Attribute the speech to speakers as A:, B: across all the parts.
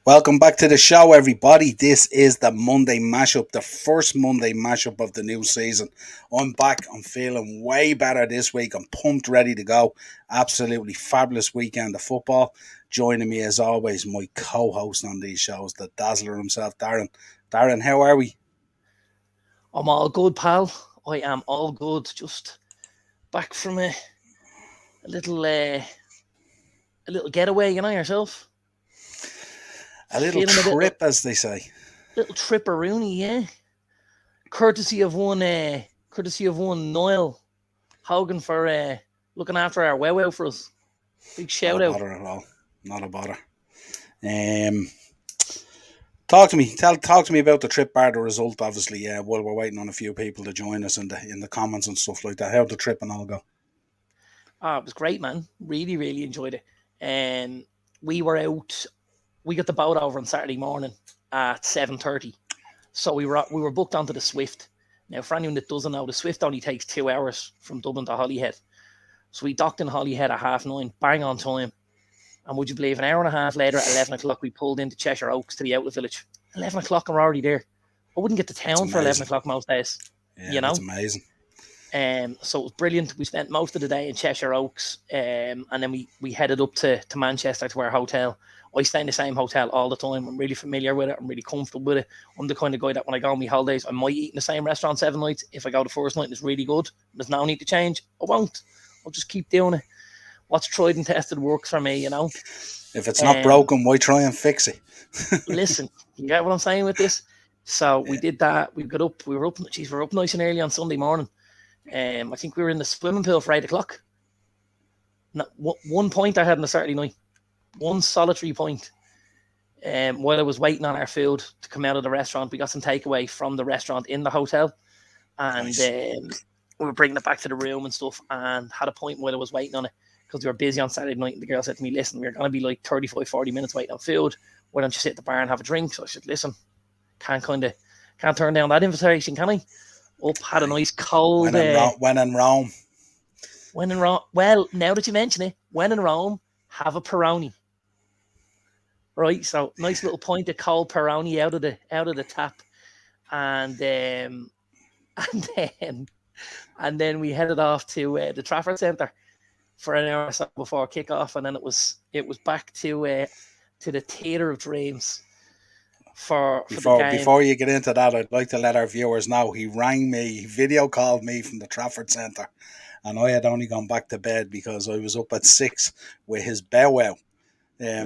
A: Welcome back to the show, everybody. This is the Monday mashup, the first Monday mashup of the new season. I'm back. I'm feeling way better this week. I'm pumped, ready to go. Absolutely fabulous weekend of football. Joining me, as always, my co-host on these shows, the Dazzler himself, Darren. Darren, how are we?
B: I'm all good, pal. I am all good. Just back from a little getaway, yourself.
A: A little
B: Feeling
A: trip, as they say.
B: Little tripperoonie, yeah. Courtesy of one Niall Hogan for looking after our wow for us. Big shout
A: Not a
B: out.
A: bother at all. Not a bother. Talk to me. Talk to me about the trip bar, the result. Obviously, while we're waiting on a few people to join us in the comments and stuff like that. How'd the trip and all go?
B: It was great, man. Really, really enjoyed it. And we were out. We got the boat over on Saturday morning at 7:30. So we were booked onto the Swift. Now, for anyone that doesn't know, the Swift only takes 2 hours from Dublin to Holyhead. So we docked in Holyhead at 9:30, bang on time. And would you believe, an hour and a half later, at 11 o'clock, we pulled into Cheshire Oaks to the outlet village. 11 o'clock and we're already there. I wouldn't get to town for 11 o'clock most days.
A: Yeah, that's amazing.
B: So it was brilliant. We spent most of the day in Cheshire Oaks, and then we headed up to Manchester to our hotel. I stay in the same hotel all the time. I'm really familiar with it. I'm really comfortable with it. I'm the kind of guy that when I go on my holidays, I might eat in the same restaurant 7 nights. If I go the first night and it's really good, there's no need to change, I won't. I'll just keep doing it. What's tried and tested works for me,
A: If it's not broken, why try and fix it?
B: Listen, you get what I'm saying with this? So we did that. We got up. We were up nice and early on Sunday morning. I think we were in the swimming pool for 8 o'clock. One point I had on the Saturday night. One solitary point. While I was waiting on our food to come out of the restaurant, we got some takeaway from the restaurant in the hotel. And
A: Nice.
B: We were bringing it back to the room and stuff, and had a point while I was waiting on it because we were busy on Saturday night. And the girl said to me, listen, we're going to be like 35, 40 minutes waiting on food. Why don't you sit at the bar and have a drink? So I said, listen, can't turn down that invitation, can I? Up, had a nice cold...
A: When in Rome.
B: Well, now that you mention it, when in Rome, have a Peroni. Right, so nice little pint of cold Peroni out of the tap. And then we headed off to the Trafford Centre for an hour or so before kick-off, and then it was back to the Theatre of Dreams for the game.
A: Before you get into that, I'd like to let our viewers know he rang me, video called me from the Trafford Centre, and I had only gone back to bed because I was up at 6 with his bow wow.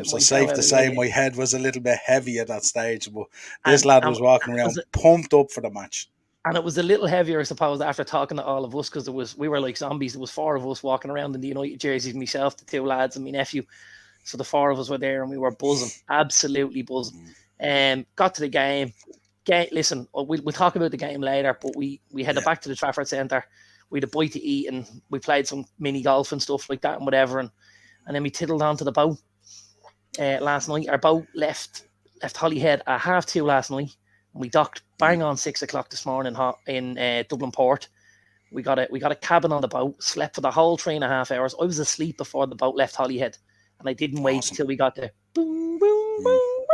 A: So safe to say my head was a little bit heavy at that stage, but this lad was walking around pumped up for the match.
B: And it was a little heavier, I suppose, after talking to all of us, because we were like zombies. There was 4 of us walking around in the United jerseys, myself, the 2 lads, and my nephew. So the 4 of us were there, and we were buzzing, absolutely buzzing. Got to the game. Listen, we'll talk about the game later, but we headed back to the Trafford Centre. We had a bite to eat, and we played some mini golf and stuff like that and whatever. And then we tiddled onto the boat last night. Our boat left Holyhead at 2:30 last night. We docked bang on 6 o'clock this morning in Dublin Port. We got a cabin on the boat, slept for the whole 3.5 hours. I was asleep before the boat left Holyhead, and I didn't wait till we got there. Boom, boom, boom, boom.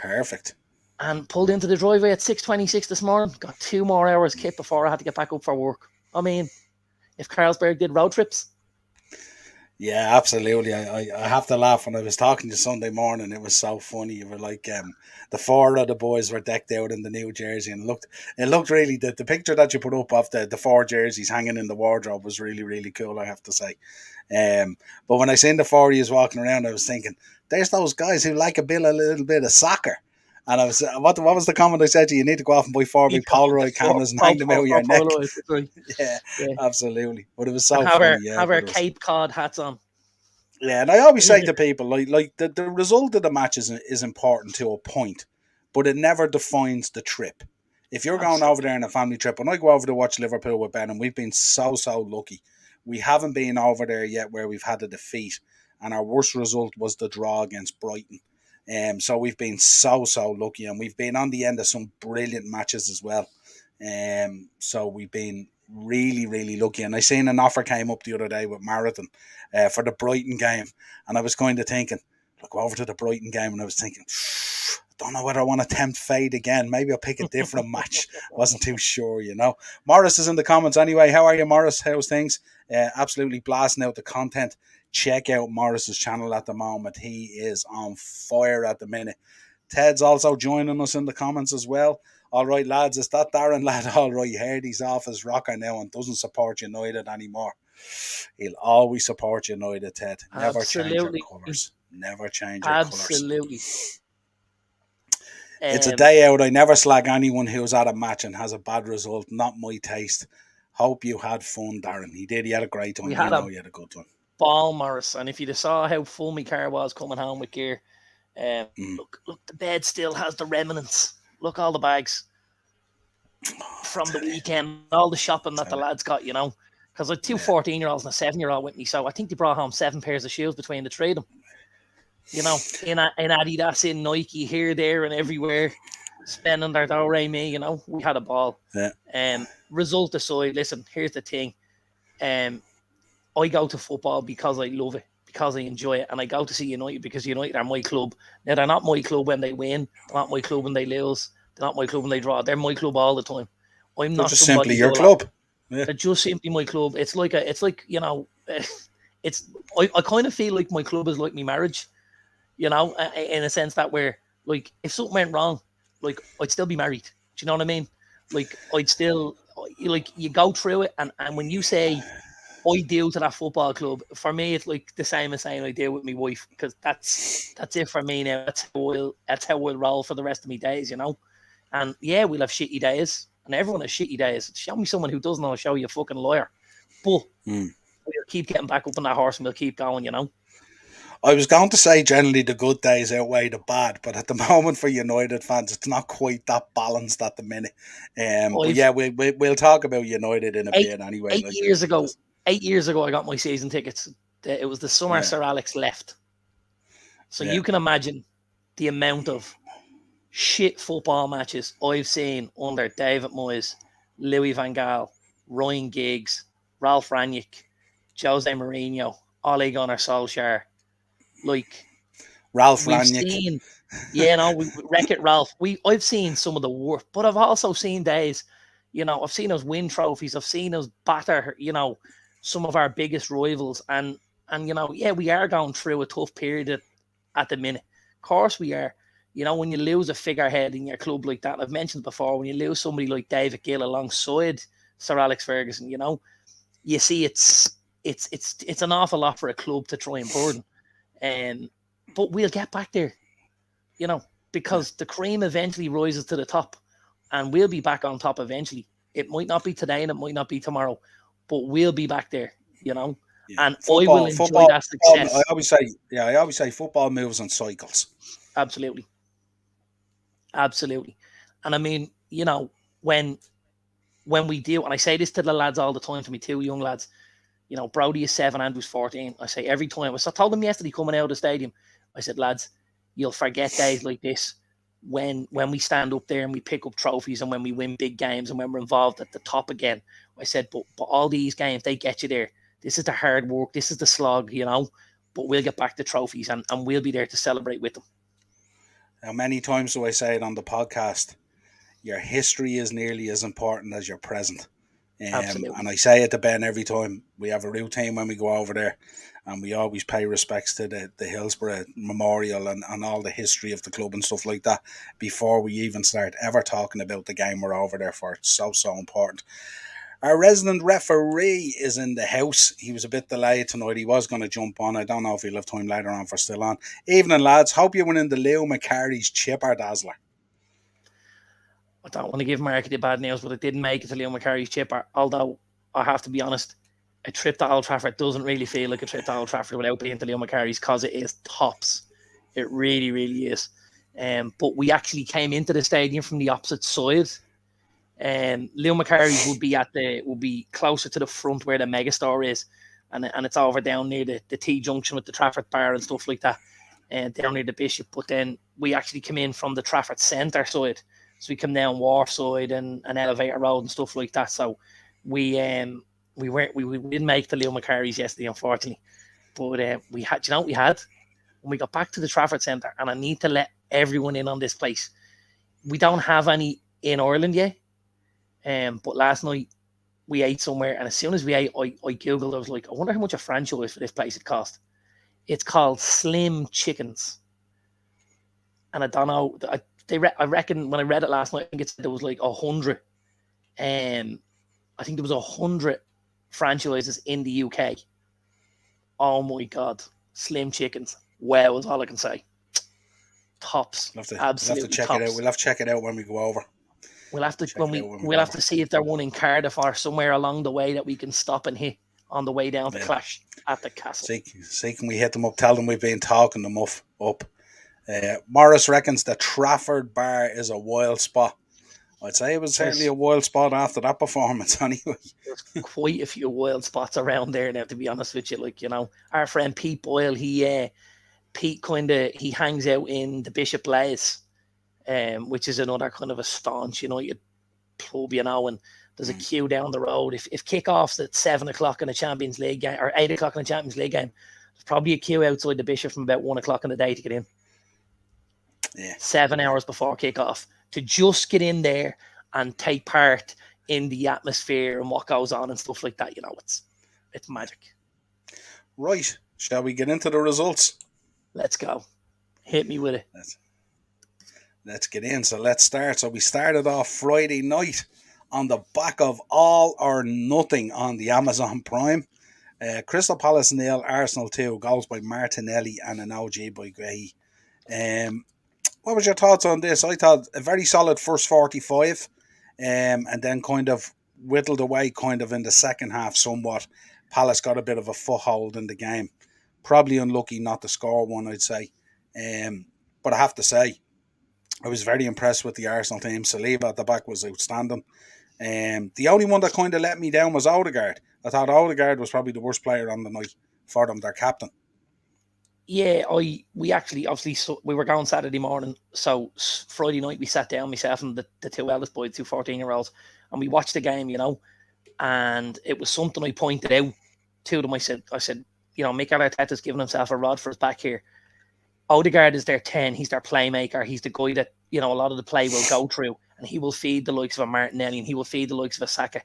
A: Perfect.
B: And pulled into the driveway at 6:26 this morning. Got 2 more hours kit before I had to get back up for work. I mean, if Carlsberg did road trips.
A: Yeah, absolutely. I have to laugh when I was talking to you Sunday morning. It was so funny. You were like, the 4 of the boys were decked out in the new jersey, and it looked really, the picture that you put up of the 4 jerseys hanging in the wardrobe was really, really cool, I have to say. But when I seen the 4 of you walking around, I was thinking, there's those guys who like a little bit of soccer. And I was, what was the comment I said to you? You need to go off and buy 4 big Polaroid cameras and hang them out your neck.
B: Right.
A: Yeah, absolutely. But it was so
B: and
A: funny.
B: Have our Cape Cod hats on.
A: Yeah, and I always say to people, like the result of the match is important to a point, but it never defines the trip. If you're going over there on a family trip, when I go over to watch Liverpool with Ben, and we've been so lucky, we haven't been over there yet where we've had a defeat, and our worst result was the draw against Brighton. So we've been so lucky, and we've been on the end of some brilliant matches as well. So we've been really lucky. And I seen an offer came up the other day with Marathon for the Brighton game, and I was kind of thinking, I go over to the Brighton game and I was thinking, I don't know whether I want to tempt fate again. Maybe I'll pick a different match. Wasn't too sure, you know. Morris is in the comments anyway. How are you, Morris? How's things? Absolutely blasting out the content. Check out Morris's channel at the moment. He is on fire at the minute. Ted's also joining us in the comments as well. All right, lads, is that Darren lad? All right, heard he's off his rocker now and doesn't support United anymore. He'll always support United, Ted. Never change your colours. Never change your colours.
B: Absolutely.
A: It's a day out. I never slag anyone who's at a match and has a bad result. Not my taste. Hope you had fun, Darren. He did. He had a great time. He had a good one.
B: Ball, Morris. And if you saw how full my car was coming home with gear, look, the bed still has the remnants. Look, all the bags from the weekend, all the shopping that the lads got, you know. Because like 2 14-year-olds and a 7-year-old with me. So I think they brought home 7 pairs of shoes between the three of them. You know, in Adidas, in Nike, here, there, and everywhere, spending their do-re-mi, you know, we had a ball.
A: Yeah.
B: Result aside, listen, here's the thing. I go to football because I love it, because I enjoy it, and I go to see United because United are my club. Now, they're not my club when they win, they're not my club when they lose, they're not my club when they draw. They're my club all the time. I'm not
A: just simply your club.
B: Yeah. They're just simply my club. It's like you know, I kind of feel like my club is like my marriage. You know, in a sense that where, like, if something went wrong, like, I'd still be married. Do you know what I mean? Like, I'd still, like, you go through it, and when you say, I deal to that football club, for me, it's like the same as saying I deal with my wife, because that's it for me now. That's how we'll roll for the rest of my days, you know? And yeah, we'll have shitty days, and everyone has shitty days. Show me someone who doesn't know, show you a fucking lawyer. But we'll keep getting back up on that horse and we'll keep going, you know?
A: I was going to say generally the good days outweigh the bad, but at the moment for United fans, it's not quite that balanced at the minute. But yeah, we'll talk about United in a bit anyway.
B: 8 years ago, I got my season tickets. It was the summer Sir Alex left. So you can imagine the amount of shit football matches I've seen under David Moyes, Louis van Gaal, Ryan Giggs, Ralph Rangnick, Jose Mourinho, Ole Gunnar Solskjaer. Like
A: Ralph Rangnick.
B: We Wreck-It Ralph. I've seen some of the worst, but I've also seen days, you know, I've seen us win trophies. I've seen us batter, you know, some of our biggest rivals. And you know, we are going through a tough period at the minute. Of course we are. You know, when you lose a figurehead in your club like that, I've mentioned before, when you lose somebody like David Gill alongside Sir Alex Ferguson, you know, you see it's an awful lot for a club to try and burden. But we'll get back there, you know, because the cream eventually rises to the top, and we'll be back on top eventually. It might not be today and it might not be tomorrow, but we'll be back there, you know. Yeah. And I will enjoy that success.
A: I always say football moves on cycles.
B: Absolutely. And I mean, you know, when we do, and I say this to the lads all the time, to me 2 young lads, you know, Brody is 7, Andrew's 14. I say every time. I told them yesterday coming out of the stadium, I said, lads, you'll forget days like this when we stand up there and we pick up trophies and when we win big games and when we're involved at the top again. I said, but all these games, they get you there. This is the hard work. This is the slog, you know, but we'll get back to trophies and we'll be there to celebrate with them.
A: How many times do I say it on the podcast? Your history is nearly as important as your present. And I say it to Ben every time. We have a routine when we go over there, and we always pay respects to the Hillsborough Memorial and all the history of the club and stuff like that before we even start ever talking about the game we're over there for. It's so important. Our resident referee is in the house. He was a bit delayed tonight. He was going to jump on. I don't know if he'll have time later on for still on. Evening, lads. Hope you went in the Leo McCarty's Chipper Dazzler.
B: I don't want to give Mark the bad news, but it didn't make it to Leo McCarty's Chipper. Although, I have to be honest, a trip to Old Trafford doesn't really feel like a trip to Old Trafford without being to Leo McCarty's, because it is tops. It really, really is. But we actually came into the stadium from the opposite side. Leo McCarty's would be closer to the front where the megastore is, and it's over down near the T junction with the Trafford Bar and stuff like that, and down near the Bishop. But then we actually come in from the Trafford Centre side. So we come down Wharf side and Elevator Road and stuff like that. So we didn't make the Leo McCarty's yesterday, unfortunately. But we had, you know what we had? when we got back to the Trafford Centre, and I need to let everyone in on this place. We don't have any in Ireland yet, but last night we ate somewhere, and as soon as we ate, I Googled, I was like, I wonder how much a franchise for this place would cost. It's called Slim Chickens. And I don't know, I reckon when I read it last night, I think it said there was like 100. I think there was 100 franchises in the UK. Oh my God. Slim Chickens. Wow, is all I can say. Tops. Absolutely
A: check
B: tops.
A: it out. We'll have to check it out when we go over.
B: We'll have to see if they're one in Cardiff or somewhere along the way that we can stop and hit on the way down to Clash at the castle.
A: See, can we hit them up? Tell them we've been talking them up. Morris reckons the Trafford bar is a wild spot. I'd say it was certainly a wild spot after that performance anyway.
B: There's quite a few wild spots around there now, to be honest with you. Like, you know, our friend Pete Boyle, he hangs out in the Bishop Blaze, which is another kind of a staunch United club, you know, and there's a queue down the road. If kickoff's at 7 o'clock in a Champions League game or 8 o'clock in a Champions League game, there's probably a queue outside the Bishop from about 1 o'clock in the day to get in.
A: Yeah.
B: 7 hours before kickoff to just get in there and take part in the atmosphere and what goes on and stuff like that. You know, it's magic.
A: Right. Shall we get into the results?
B: Let's go. Hit me with it.
A: Let's get in. So let's start. So we started off Friday night on the back of All or Nothing on the Amazon Prime. Crystal Palace 0, Arsenal 2, goals by Martinelli and an OG by Gray. What was your thoughts on this? I thought a very solid first 45, and then kind of whittled away kind of in the second half somewhat. Palace got a bit of a foothold in the game. Probably unlucky not to score one, I'd say. But I have to say, I was very impressed with the Arsenal team. Saliba at the back was outstanding. The only one that kind of let me down was Odegaard. I thought Odegaard was probably the worst player on the night for them, their captain.
B: Yeah, we were going Saturday morning, so Friday night we sat down, myself and the two eldest boys, 2 14-year-olds, and we watched the game, you know, and it was something I pointed out to them. I said, you know, Mikel Arteta's giving himself a rod for his back here. Odegaard is their 10, he's their playmaker, he's the guy that, you know, a lot of the play will go through, and he will feed the likes of a Martinelli, and he will feed the likes of a Saka.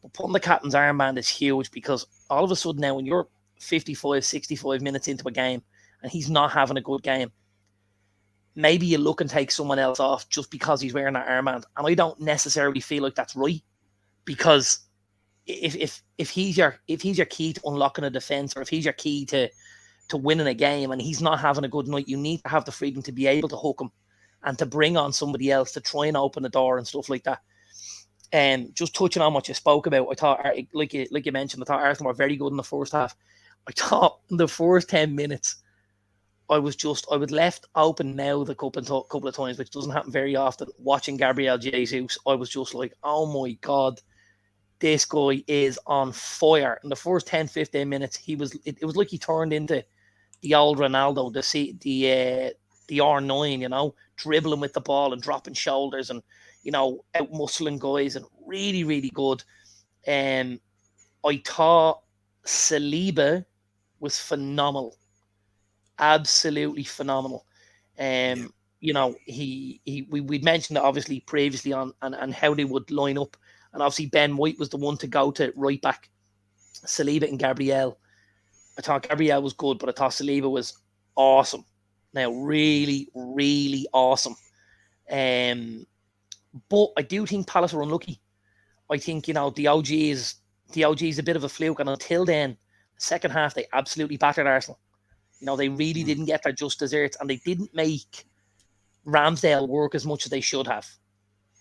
B: But putting the captain's armband is huge, because all of a sudden now when you're 55, 65 minutes into a game, and he's not having a good game, maybe you look and take someone else off just because he's wearing that armband. And I don't necessarily feel like that's right, because if he's your key to unlocking a defense, or if he's your key to winning a game, and he's not having a good night, you need to have the freedom to be able to hook him and to bring on somebody else to try and open the door and stuff like that. And just touching on what you spoke about, I thought, like you mentioned, I thought Arsenal were very good in the first half. I thought in the first 10 minutes, I was left open now the couple of times, which doesn't happen very often. Watching Gabriel Jesus, I was just like, oh my God, this guy is on fire. In the first 10, 15 minutes, it was like he turned into the old Ronaldo, the R9, you know, dribbling with the ball and dropping shoulders and, you know, out muscling guys, and really, really good. I thought Saliba was phenomenal. Absolutely phenomenal. You know, we'd mentioned it obviously previously on and how they would line up, and obviously Ben White was the one to go to right back. Saliba and Gabriel. I thought Gabriel was good, but I thought Saliba was awesome. Now, really, really awesome. But I do think Palace were unlucky. I think, you know, the OG is a bit of a fluke, and until then, the second half they absolutely battered Arsenal. You know, they really didn't get their just desserts, and they didn't make Ramsdale work as much as they should have.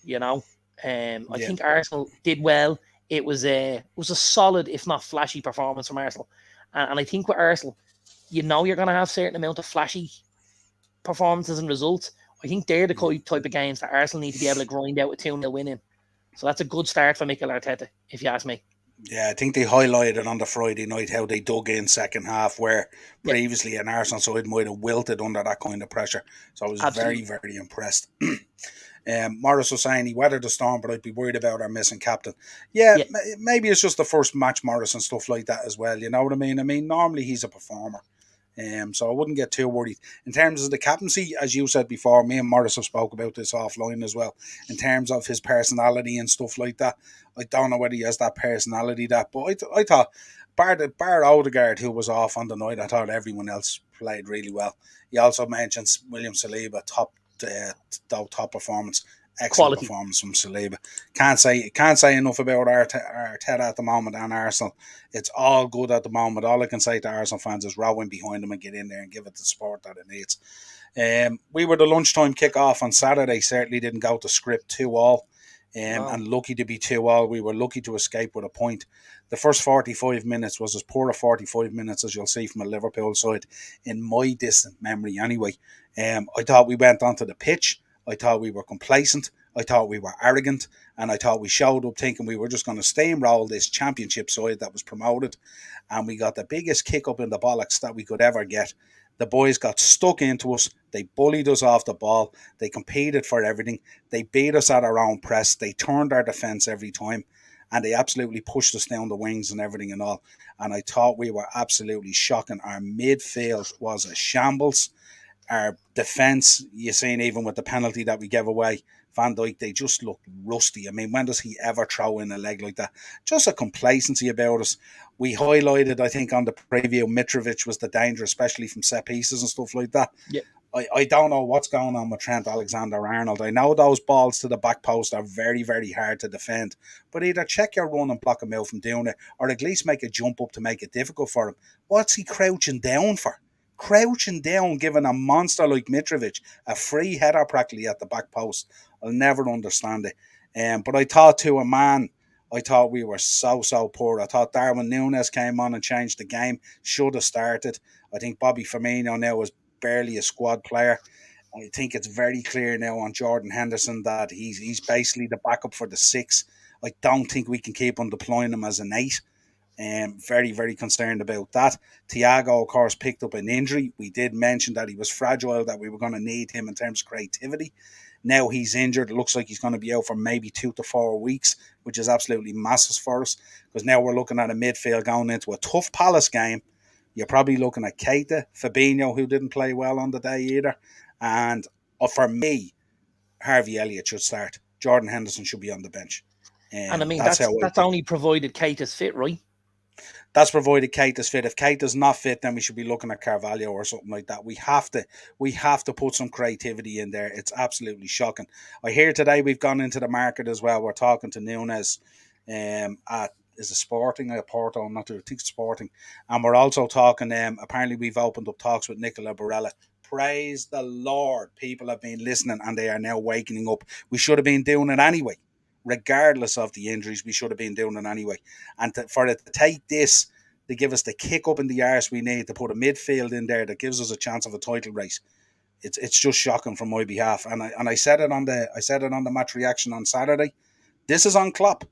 B: You know, I think Arsenal did well. It was a solid, if not flashy, performance from Arsenal. And I think with Arsenal, you know, you're going to have a certain amount of flashy performances and results. I think they're the type of games that Arsenal need to be able to grind out with 2-0 winning. So that's a good start for Mikel Arteta, if you ask me.
A: Yeah, I think they highlighted on the Friday night how they dug in second half, where previously an Arsenal side might have wilted under that kind of pressure. So I was very, very impressed. Morris was saying he weathered the storm, but I'd be worried about our missing captain. Yeah, maybe it's just the first match, Morris, and stuff like that as well. You know what I mean? I mean, normally he's a performer. So I wouldn't get too worried. In terms of the captaincy, as you said before, me and Morris have spoke about this offline as well. In terms of his personality and stuff like that, I don't know whether he has that personality but I thought bar Odegaard, who was off on the night, I thought everyone else played really well. He also mentioned William Saliba, top performance. Excellent
B: Quality.
A: performance from Saliba. Can't say enough about Arteta at the moment and Arsenal. It's all good at the moment. All I can say to Arsenal fans is row in behind them and get in there and give it the support that it needs. We were the lunchtime kick-off on Saturday. Certainly didn't go to script 2-2. And lucky to be 2-2. We were lucky to escape with a point. The first 45 minutes was as poor a 45 minutes as you'll see from a Liverpool side in my distant memory anyway. I thought we went onto the pitch. I thought we were complacent. I thought we were arrogant. And I thought we showed up thinking we were just going to steamroll this championship side that was promoted. And we got the biggest kick up in the bollocks that we could ever get. The boys got stuck into us. They bullied us off the ball. They competed for everything. They beat us at our own press. They turned our defence every time. And they absolutely pushed us down the wings and everything and all. And I thought we were absolutely shocking. Our midfield was a shambles. Our defence, you seen even with the penalty that we gave away, Van Dijk, they just looked rusty. I mean, when does he ever throw in a leg like that? Just a complacency about us. We highlighted, I think, on the preview, Mitrovic was the danger, especially from set pieces and stuff like that.
B: Yeah.
A: I don't know what's going on with Trent Alexander-Arnold. I know those balls to the back post are very, very hard to defend, but either check your run and block him out from doing it, or at least make a jump up to make it difficult for him. What's he crouching down for? Crouching down, giving a monster like Mitrovic a free header practically at the back post. I'll never understand it. But I thought to a man, I thought we were so poor. I thought Darwin Núñez came on and changed the game. Should have started. I think Bobby Firmino now is barely a squad player. I think it's very clear now on Jordan Henderson that he's basically the backup for the 6. I don't think we can keep on deploying him as an 8. Very, very concerned about that. Thiago, of course, picked up an injury. We did mention that he was fragile, that we were going to need him in terms of creativity. Now he's injured. It looks like he's going to be out for maybe 2 to 4 weeks, which is absolutely massive for us, because now we're looking at a midfield going into a tough Palace game. You're probably looking at Keita, Fabinho, who didn't play well on the day either. And for me, Harvey Elliott should start. Jordan Henderson should be on the bench.
B: And I mean, that's only provided Keita's fit, right?
A: That's provided Keita's fit. If Keita's not fit, then we should be looking at Carvalho or something like that. We have to put some creativity in there. It's absolutely shocking. I hear today we've gone into the market as well. We're talking to Núñez at is it Sporting or Porto? I'm not sure. I think it's Sporting. And we're also talking, apparently we've opened up talks with Nicola Barella. Praise the Lord. People have been listening and they are now waking up. We should have been doing it anyway. Regardless of the injuries, we should have been doing it anyway. And for it to take this, to give us the kick up in the arse we need, to put a midfield in there that gives us a chance of a title race, it's just shocking from my behalf. And I said it on the match reaction on Saturday. This is on Klopp.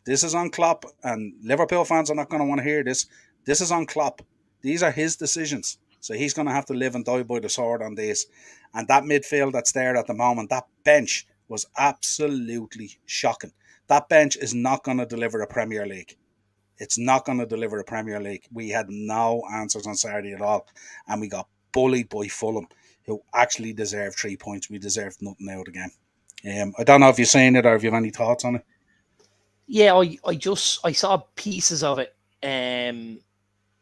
A: This is on Klopp, and Liverpool fans are not going to want to hear this. This is on Klopp. These are his decisions. So he's going to have to live and die by the sword on this. And that midfield that's there at the moment, that bench was absolutely shocking. That bench is not going to deliver a Premier League. It's not going to deliver a Premier League. We had no answers on Saturday at all. And we got bullied by Fulham, who actually deserved 3 points. We deserved nothing out of the game. I don't know if you've seen it or if you have any thoughts on it.
B: Yeah, I saw pieces of it. We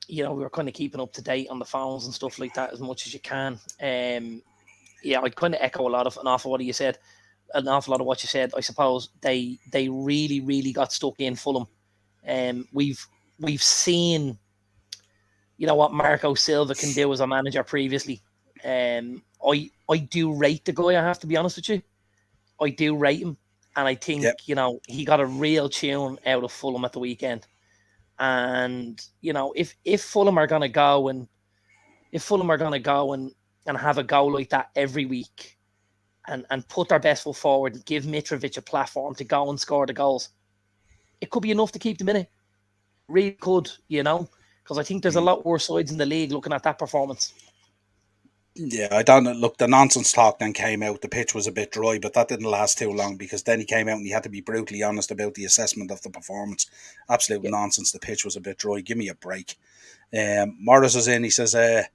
B: were kind of keeping up to date on the phones and stuff like that as much as you can. I'd kind of echo an awful lot of what you said. I suppose they really, really got stuck in Fulham. We've seen, what Marco Silva can do as a manager previously. I do rate the guy, I have to be honest with you. I do rate him. And I think, he got a real tune out of Fulham at the weekend. And, if Fulham are going to go and have a goal like that every week and put their best foot forward and give Mitrovic a platform to go and score the goals, it could be enough to keep them in it. Really could, because I think there's a lot worse sides in the league looking at that performance.
A: Yeah, I don't look. The nonsense talk then came out. The pitch was a bit dry, but that didn't last too long because then he came out and he had to be brutally honest about the assessment of the performance. Absolute
B: Yeah.
A: nonsense. The pitch was a bit dry. Give me a break. Morris is in. He says, the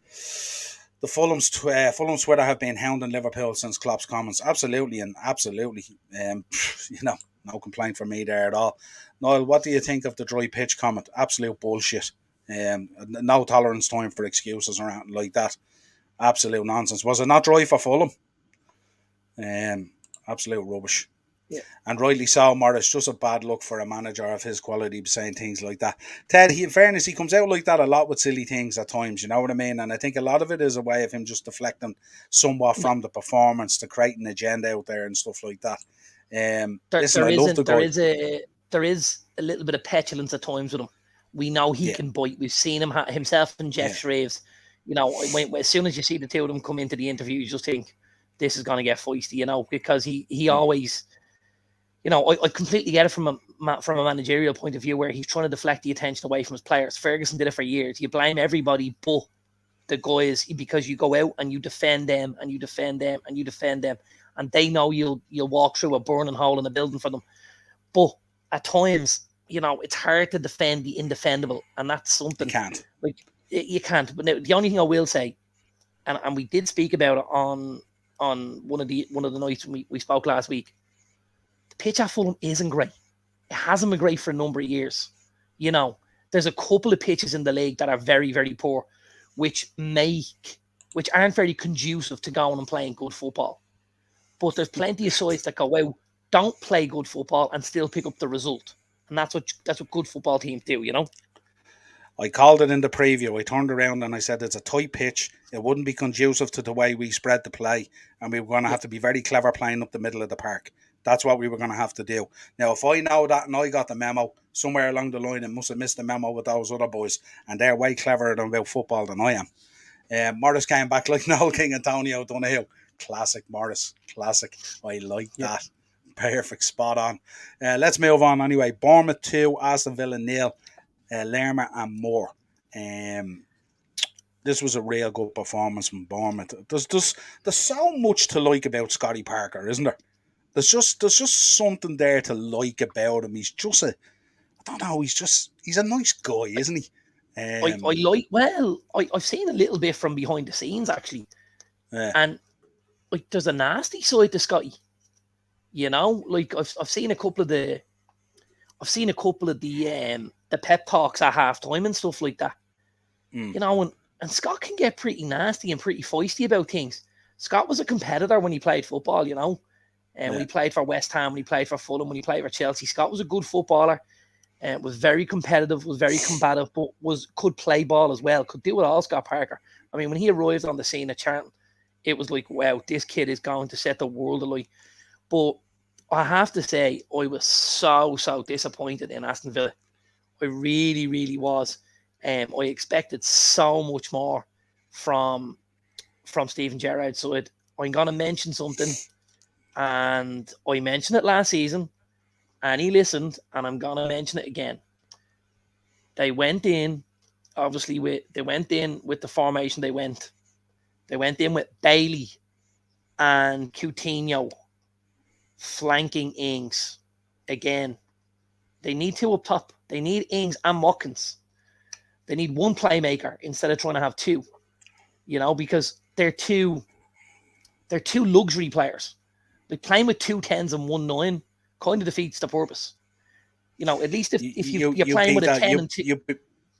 A: Fulham's Twitter have been hounding Liverpool since Klopp's comments. Absolutely and absolutely. No complaint from me there at all. Niall, what do you think of the dry pitch comment? Absolute bullshit. No tolerance time for excuses or anything like that. Absolute nonsense. Was it not dry for Fulham? Absolute rubbish.
B: Yeah.
A: And rightly so, Morris. Just a bad look for a manager of his quality saying things like that. Ted, in fairness, he comes out like that a lot with silly things at times, you know what I mean? And I think a lot of it is a way of him just deflecting somewhat from the performance to create an agenda out there and stuff like that. Listen, I love the guy.
B: There is a little bit of petulance at times with him. We know he can bite. We've seen him himself and Jeff Shreves. As soon as you see the two of them come into the interview, you just think this is going to get feisty, because he always, I completely get it from a managerial point of view where he's trying to deflect the attention away from his players. Ferguson did it for years. You blame everybody but the guys because you go out and you defend them and you defend them and you defend them, and they know you'll walk through a burning hole in a building for them. But at times, it's hard to defend the indefendable, and that's something
A: you can't.
B: You can't. But now, the only thing I will say, and we did speak about it on one of the nights we spoke last week, the pitch at Fulham isn't great. It hasn't been great for a number of years. There's a couple of pitches in the league that are very, very poor, which aren't very conducive to going and playing good football. But there's plenty of sides that go out, don't play good football, and still pick up the result. And that's what good football teams do,
A: I called it in the preview. I turned around and I said it's a tight pitch. It wouldn't be conducive to the way we spread the play, and we were going to have to be very clever playing up the middle of the park. That's what we were going to have to do. Now, if I know that and I got the memo somewhere along the line, and must have missed the memo with those other boys, and they're way cleverer about football than I am. Morris came back like Noel King Antonio Donoghue. Classic Morris. Classic. I like that. Perfect. Spot on. Let's move on anyway. Bournemouth 2, Aston Villa 0. Lerma and Moore. This was a real good performance from Bournemouth. There's so much to like about Scotty Parker, isn't there? There's just something there to like about him. He's just he's a nice guy, isn't he?
B: I've seen a little bit from behind the scenes actually, and there's a nasty side to Scotty. I've seen a couple of the pep talks at half time and stuff like that. And Scott can get pretty nasty and pretty feisty about things. Scott was a competitor when he played football, and when he played for West Ham, when he played for Fulham, when he played for Chelsea. Scott was a good footballer, and was very competitive, was very combative, but could play ball as well, could do it all, Scott Parker. I mean, when he arrived on the scene at Charlton, it was like, wow, this kid is going to set the world alight. But I have to say, I was so disappointed in Aston Villa. I really, really was. I expected so much more from Steven Gerrard's side. I'm going to mention something, and I mentioned it last season, and he listened, and I'm going to mention it again. They went in, obviously, with the formation they went. They went in with Bailey and Coutinho flanking Ings. Again, they need two up top. They need Ings and Watkins. They need one playmaker instead of trying to have two, because they're two luxury players. Like playing with 2 10s and 1 9 kind of defeats the purpose. At least if you're playing with a 10 and 2.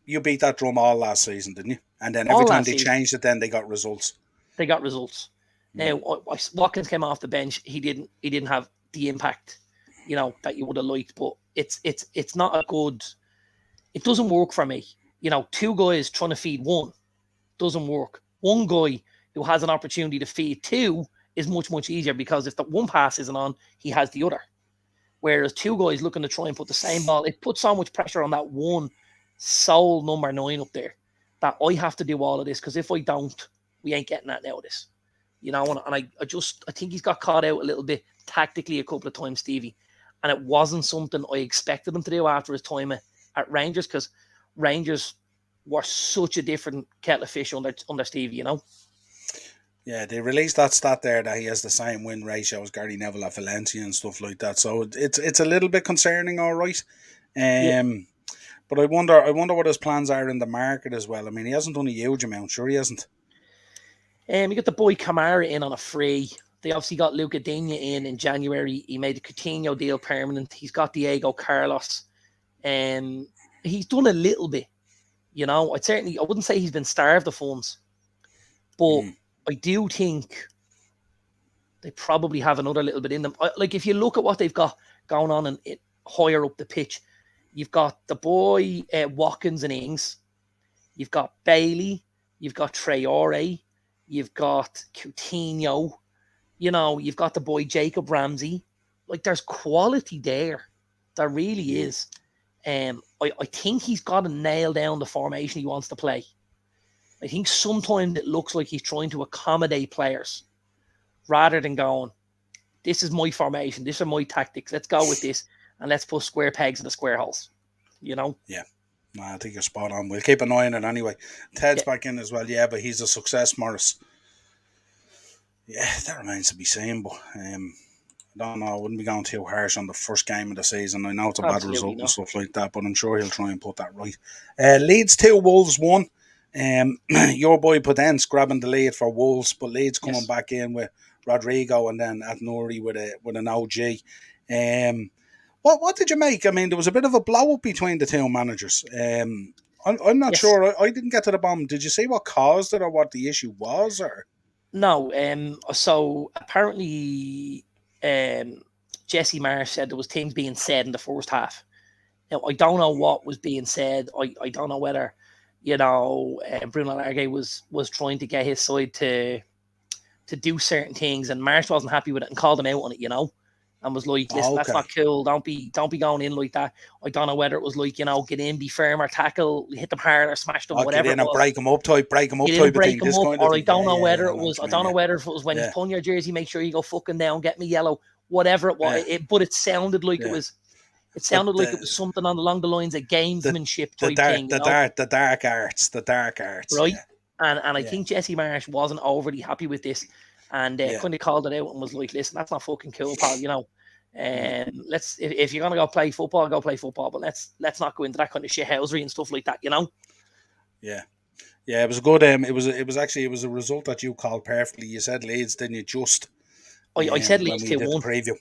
A: You beat that drum all last season, didn't you? And then every time they changed it, then they got results. Now, Watkins came off the bench. He didn't have the impact, that you would have liked. But it's not a good. It doesn't work for me. 2 guys trying to feed one doesn't work. One guy who has an opportunity to feed 2 is much, much easier, because if the one pass isn't on, he has the other. Whereas 2 guys looking to try and put the same ball, it puts so much pressure on that one sole number 9 up there that I have to do all of this, because if I don't, we ain't getting that out of this. And I think he's got caught out a little bit tactically a couple of times, Stevie. And it wasn't something I expected him to do after his time at Rangers, because Rangers were such a different kettle of fish under Stevie, Yeah, they released that stat there that he has the same win ratio as Gary Neville at Valencia and stuff like that. So it's a little bit concerning, all right.
B: Yeah.
A: But I wonder what his plans are in the market as well. I mean, he hasn't done a huge amount, sure he hasn't.
B: You got the boy Kamara in on a free. They obviously got Luca Digne in January. He made the Coutinho deal permanent. He's got Diego Carlos. He's done a little bit. You know, I wouldn't say he's been starved of funds, but I do think they probably have another little bit in them. Like if you look at what they've got going on and higher up the pitch, you've got the boy Watkins and Ings, you've got Bailey, you've got Traore, you've got Coutinho, you know, you've got the boy Jacob Ramsey. Like there's quality there. There really is. I think he's got to nail down the formation he wants to play. I think sometimes it looks like he's trying to accommodate players rather than going, this is my formation, these are my tactics, let's go with this, and let's put square pegs in the square holes, you know?
A: Yeah. No, I think you're spot on. We'll keep an eye on it anyway. Ted's back in as well, yeah, but he's a success, Morris. Yeah, that remains to be seen, but I don't know. I wouldn't be going too harsh on the first game of the season. I know it's a bad result and stuff like that, but I'm sure he'll try and put that right. Leeds 2, Wolves 1. Your boy Podence grabbing the lead for Wolves, but Leeds coming back in with Rodrigo and then at Nuri with an OG. What did you make? I mean, there was a bit of a blow up between the two managers. I'm not sure. I didn't get to the bottom. Did you see what caused it or what the issue was? Or
B: no. So apparently, Jesse Marsh said there was things being said in the first half. Now I don't know what was being said. I don't know whether, you know, Bruno Largue was trying to get his side to do certain things, and Marsh wasn't happy with it and called him out on it, you know, and was like, listen, that's not cool. Don't be going in like that. I don't know whether it was like, you know, get in, be firmer, tackle, hit them harder, smash them, whatever.
A: Get in and break them up type of thing.
B: Or I don't know whether it was. I don't know whether if it was when he's pulling your jersey, make sure you go fucking down, get me yellow, whatever it was. But it sounded like it was. It sounded like it was something along the lines of gamesmanship type thing.
A: The dark arts,
B: right? Yeah. And I think Jesse Marsh wasn't overly happy with this, and kind of called it out and was like, "Listen, that's not fucking cool, pal. You know, let's if you're gonna go play football, but let's not go into that kind of shithousery and stuff like that. You know."
A: Yeah. Yeah, it was good. It was a result that you called perfectly. You said Leeds, didn't you? Just
B: I said Leeds 2-1
A: preview.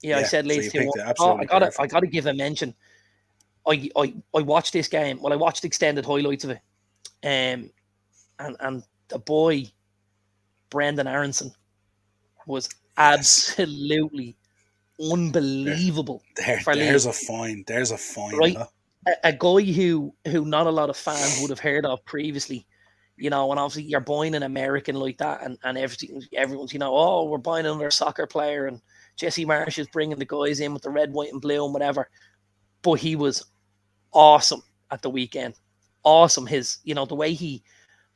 B: Yeah, I said Leeds 2-1. I gotta give a mention. I watched this game. Well, I watched extended highlights of it. And the boy Brendan Aronson was absolutely unbelievable.
A: There's a fine.
B: Right? Huh? A guy who not a lot of fans would have heard of previously. You know, and obviously you're buying an American like that, and everyone's, you know, oh, we're buying another soccer player, and Jesse Marsh is bringing the guys in with the red, white, and blue and whatever. But he was awesome at the weekend. Awesome. His, you know, the way he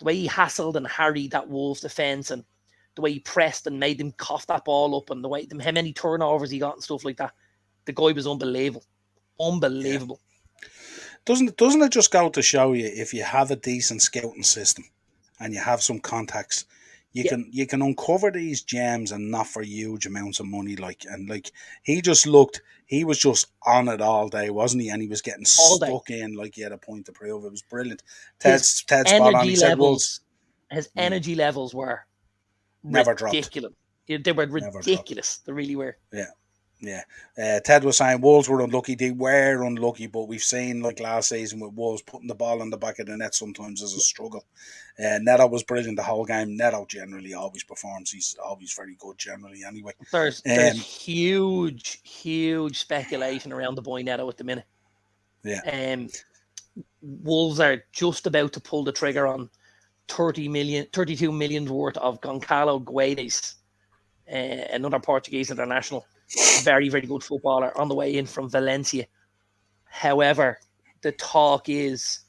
B: hassled and harried that Wolves defense, and the way he pressed and made them cough that ball up, and how many turnovers he got and stuff like that. The guy was unbelievable. Unbelievable.
A: Yeah. Doesn't it just go to show you, if you have a decent scouting system and you have some contacts, you can uncover these gems, and not for huge amounts of money. He was just on it all day, wasn't he? And he was getting stuck in like he had a point to prove. It was brilliant. Ted's spot on. He said
B: his energy levels were
A: never
B: ridiculous. Dropped. They were ridiculous. They really were.
A: Yeah. Yeah, Ted was saying Wolves were unlucky. They were unlucky, but we've seen, like last season with Wolves, putting the ball in the back of the net sometimes is a struggle. Neto was brilliant the whole game. Neto generally always performs. He's always very good generally anyway.
B: There's huge speculation around the boy Neto at the minute.
A: Yeah.
B: Wolves are just about to pull the trigger on 32 million worth of Goncalo Guedes, another Portuguese international. Very, very good footballer on the way in from Valencia. However, the talk is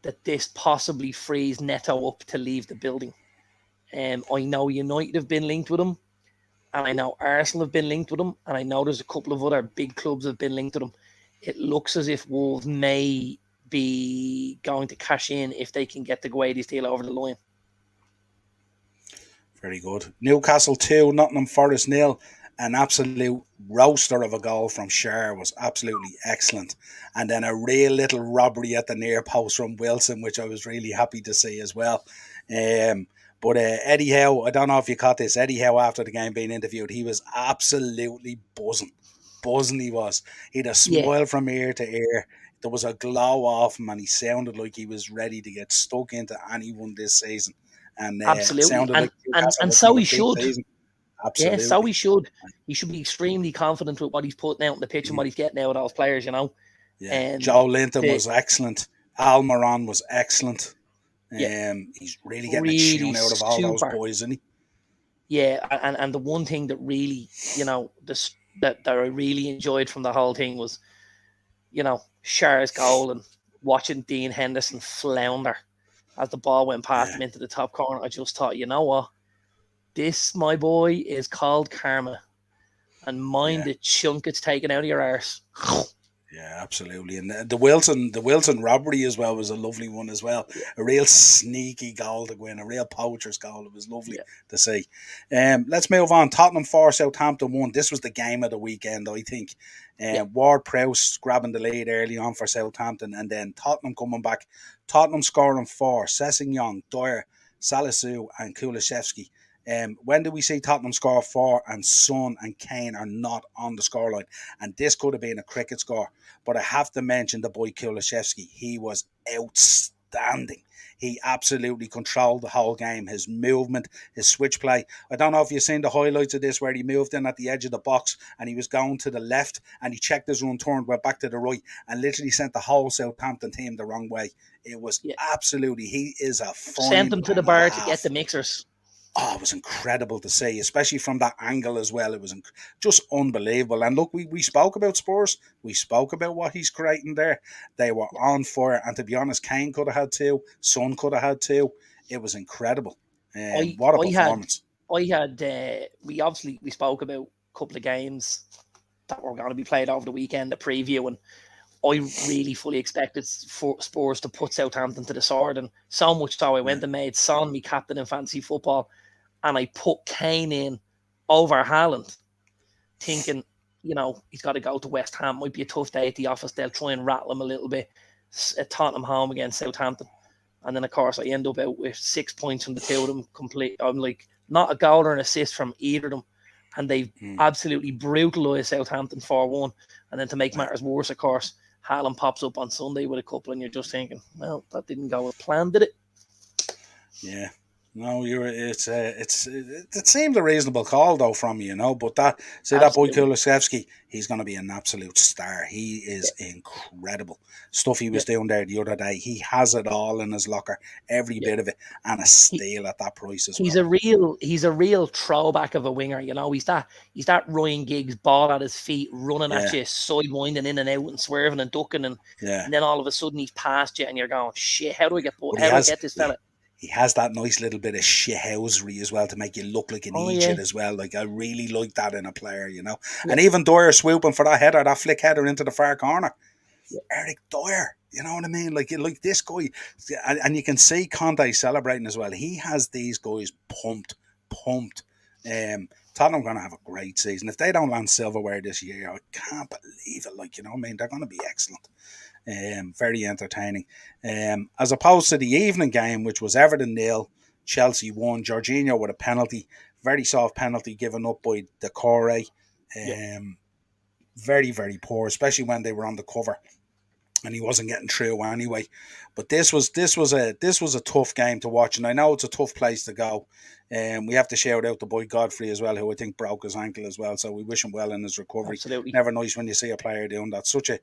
B: that this possibly frees Neto up to leave the building. I know United have been linked with him, and I know Arsenal have been linked with him, and I know there's a couple of other big clubs that have been linked with him. It looks as if Wolves may be going to cash in if they can get the Guedes deal over the line.
A: Very good. Newcastle 2, Nottingham Forest 0. An absolute roaster of a goal from Schär was absolutely excellent. And then a real little robbery at the near post from Wilson, which I was really happy to see as well. But Eddie Howe, I don't know if you caught this, Eddie Howe after the game being interviewed, he was absolutely buzzing. Buzzing he was. He had a smile from ear to ear. There was a glow off him and he sounded like he was ready to get stuck into anyone this season. And it
B: Absolutely.
A: sounded like Newcastle
B: And
A: was
B: so
A: going
B: he
A: to big
B: should.
A: season.
B: Yeah, so
A: Absolutely.
B: he should. He should be extremely confident with what he's putting out on the pitch and what he's getting out of those players, you know.
A: Yeah. Joe Linton was excellent. Almiron was excellent. He's really getting a tune out of all those boys, isn't he?
B: Yeah, and the one thing that really, you know, that I really enjoyed from the whole thing was, you know, Schär's goal and watching Dean Henderson flounder as the ball went past him into the top corner. I just thought, you know what? This, my boy, is called karma. And mind the chunk it's taken out of your arse.
A: Yeah, absolutely. And the Wilson robbery as well was a lovely one as well. Yeah. A real sneaky goal to win, a real poacher's goal. It was lovely to see. Let's move on. Tottenham 4, Southampton 1. This was the game of the weekend, I think. Ward-Prowse grabbing the lead early on for Southampton, and then Tottenham coming back. Tottenham scoring 4. Sessegnon, Dyer, Salisu and Kulusevski. When do we see Tottenham score 4 and Son and Kane are not on the scoreline? And this could have been a cricket score. But I have to mention the boy Kulusevski. He was outstanding. He absolutely controlled the whole game. His movement, his switch play. I don't know if you've seen the highlights of this where he moved in at the edge of the box and he was going to the left and he checked his run, turned, went back to the right and literally sent the whole Southampton team the wrong way. It was absolutely, he is a fine
B: sent them to the bar to get the mixers.
A: Oh, it was incredible to see, especially from that angle as well. It was just unbelievable. And look, we spoke about Spurs. We spoke about what he's creating there. They were on fire. And to be honest, Kane could have had 2. Son could have had 2. It was incredible. What a performance.
B: We spoke about a couple of games that were going to be played over the weekend, the preview, and I really fully expected Spurs to put Southampton to the sword, and so much so I went and made Son me captain in fantasy football, and I put Kane in over Haaland, thinking, you know, he's got to go to West Ham. Might be a tough day at the office. They'll try and rattle him a little bit. At Tottenham home against Southampton. And then, of course, I end up out with 6 points from the two of them. I'm like, not a goal or an assist from either of them. And they've absolutely brutalised Southampton 4-1. And then to make matters worse, of course, Haaland pops up on Sunday with a couple, and you're just thinking, well, that didn't go as planned, did it?
A: Yeah. No, it seemed a reasonable call though from you, know. But that boy Kulusevski, he's going to be an absolute star. He is incredible. Stuff he was doing there the other day. He has it all in his locker, every bit of it, and a steal at that price as well.
B: He's a real throwback of a winger. You know, he's that Ryan Giggs, ball at his feet, running at you, sidewinding in and out and swerving and ducking, and then all of a sudden he's past you, and you're going, shit, how do I get this fella?
A: He has that nice little bit of shithousery as well to make you look like an idiot as well. Like, I really like that in a player, you know. Yeah. And even Dyer swooping for that flick header into the far corner. Yeah. Eric Dyer, you know what I mean? Like this guy, and you can see Conte celebrating as well. He has these guys pumped. Tottenham going to have a great season. If they don't land silverware this year, I can't believe it. Like, you know what I mean? They're going to be excellent. Very entertaining. As opposed to the evening game, which was Everton 0, Chelsea 1. Jorginho with a penalty, very soft penalty given up by Decore. Very, very poor, especially when they were on the cover, and he wasn't getting through anyway. But this was a tough game to watch, and I know it's a tough place to go. We have to shout out the boy Godfrey as well, who I think broke his ankle as well. So we wish him well in his recovery.
B: Absolutely.
A: Never nice when you see a player doing that. Such an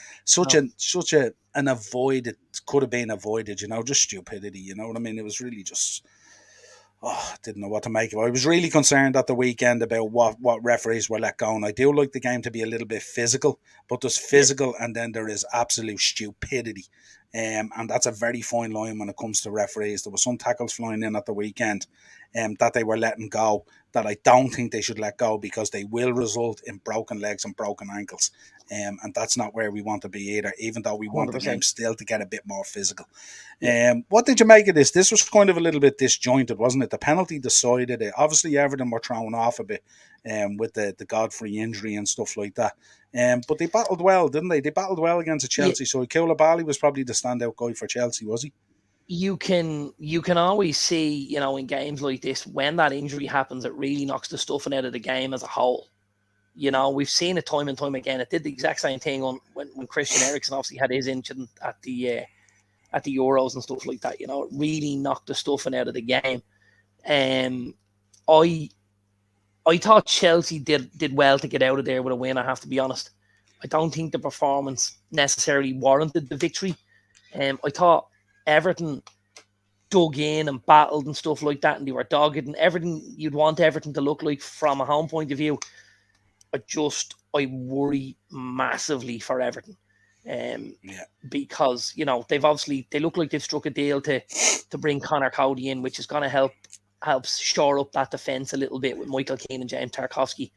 A: avoid. It could have been avoided. You know, just stupidity. You know what I mean? It was really just. Didn't know what to make of it. I was really concerned at the weekend about what referees were let go. And I do like the game to be a little bit physical, but there's physical and then there is absolute stupidity. And that's a very fine line when it comes to referees. There were some tackles flying in at the weekend that they were letting go that I don't think they should let go, because they will result in broken legs and broken ankles. And that's not where we want to be either, even though we want the game
B: 100%.
A: still to get a bit more physical.
B: Yeah.
A: What did you make of this? This was kind of a little bit disjointed, wasn't it? The penalty decided it. Obviously, Everton were thrown off a bit with the Godfrey injury and stuff like that. But they battled well, didn't they? They battled well against the Chelsea. So Koulibaly was probably the standout guy for Chelsea, was he?
B: You can always see, in games like this, when that injury happens, it really knocks the stuffing out of the game as a whole. We've seen it time and time again. It did the exact same thing when Christian Eriksen obviously had his incident at the Euros and stuff like that. It really knocked the stuffing out of the game. I thought Chelsea did well to get out of there with a win, I have to be honest. I don't think the performance necessarily warranted the victory. I thought Everton dug in and battled and stuff like that, and they were dogged and everything you'd want Everton to look like from a home point of view. I worry massively for Everton. Because, they look like they've struck a deal to bring Connor Cody in, which is going to help shore up that defence a little bit with Michael Keane and James Tarkowski.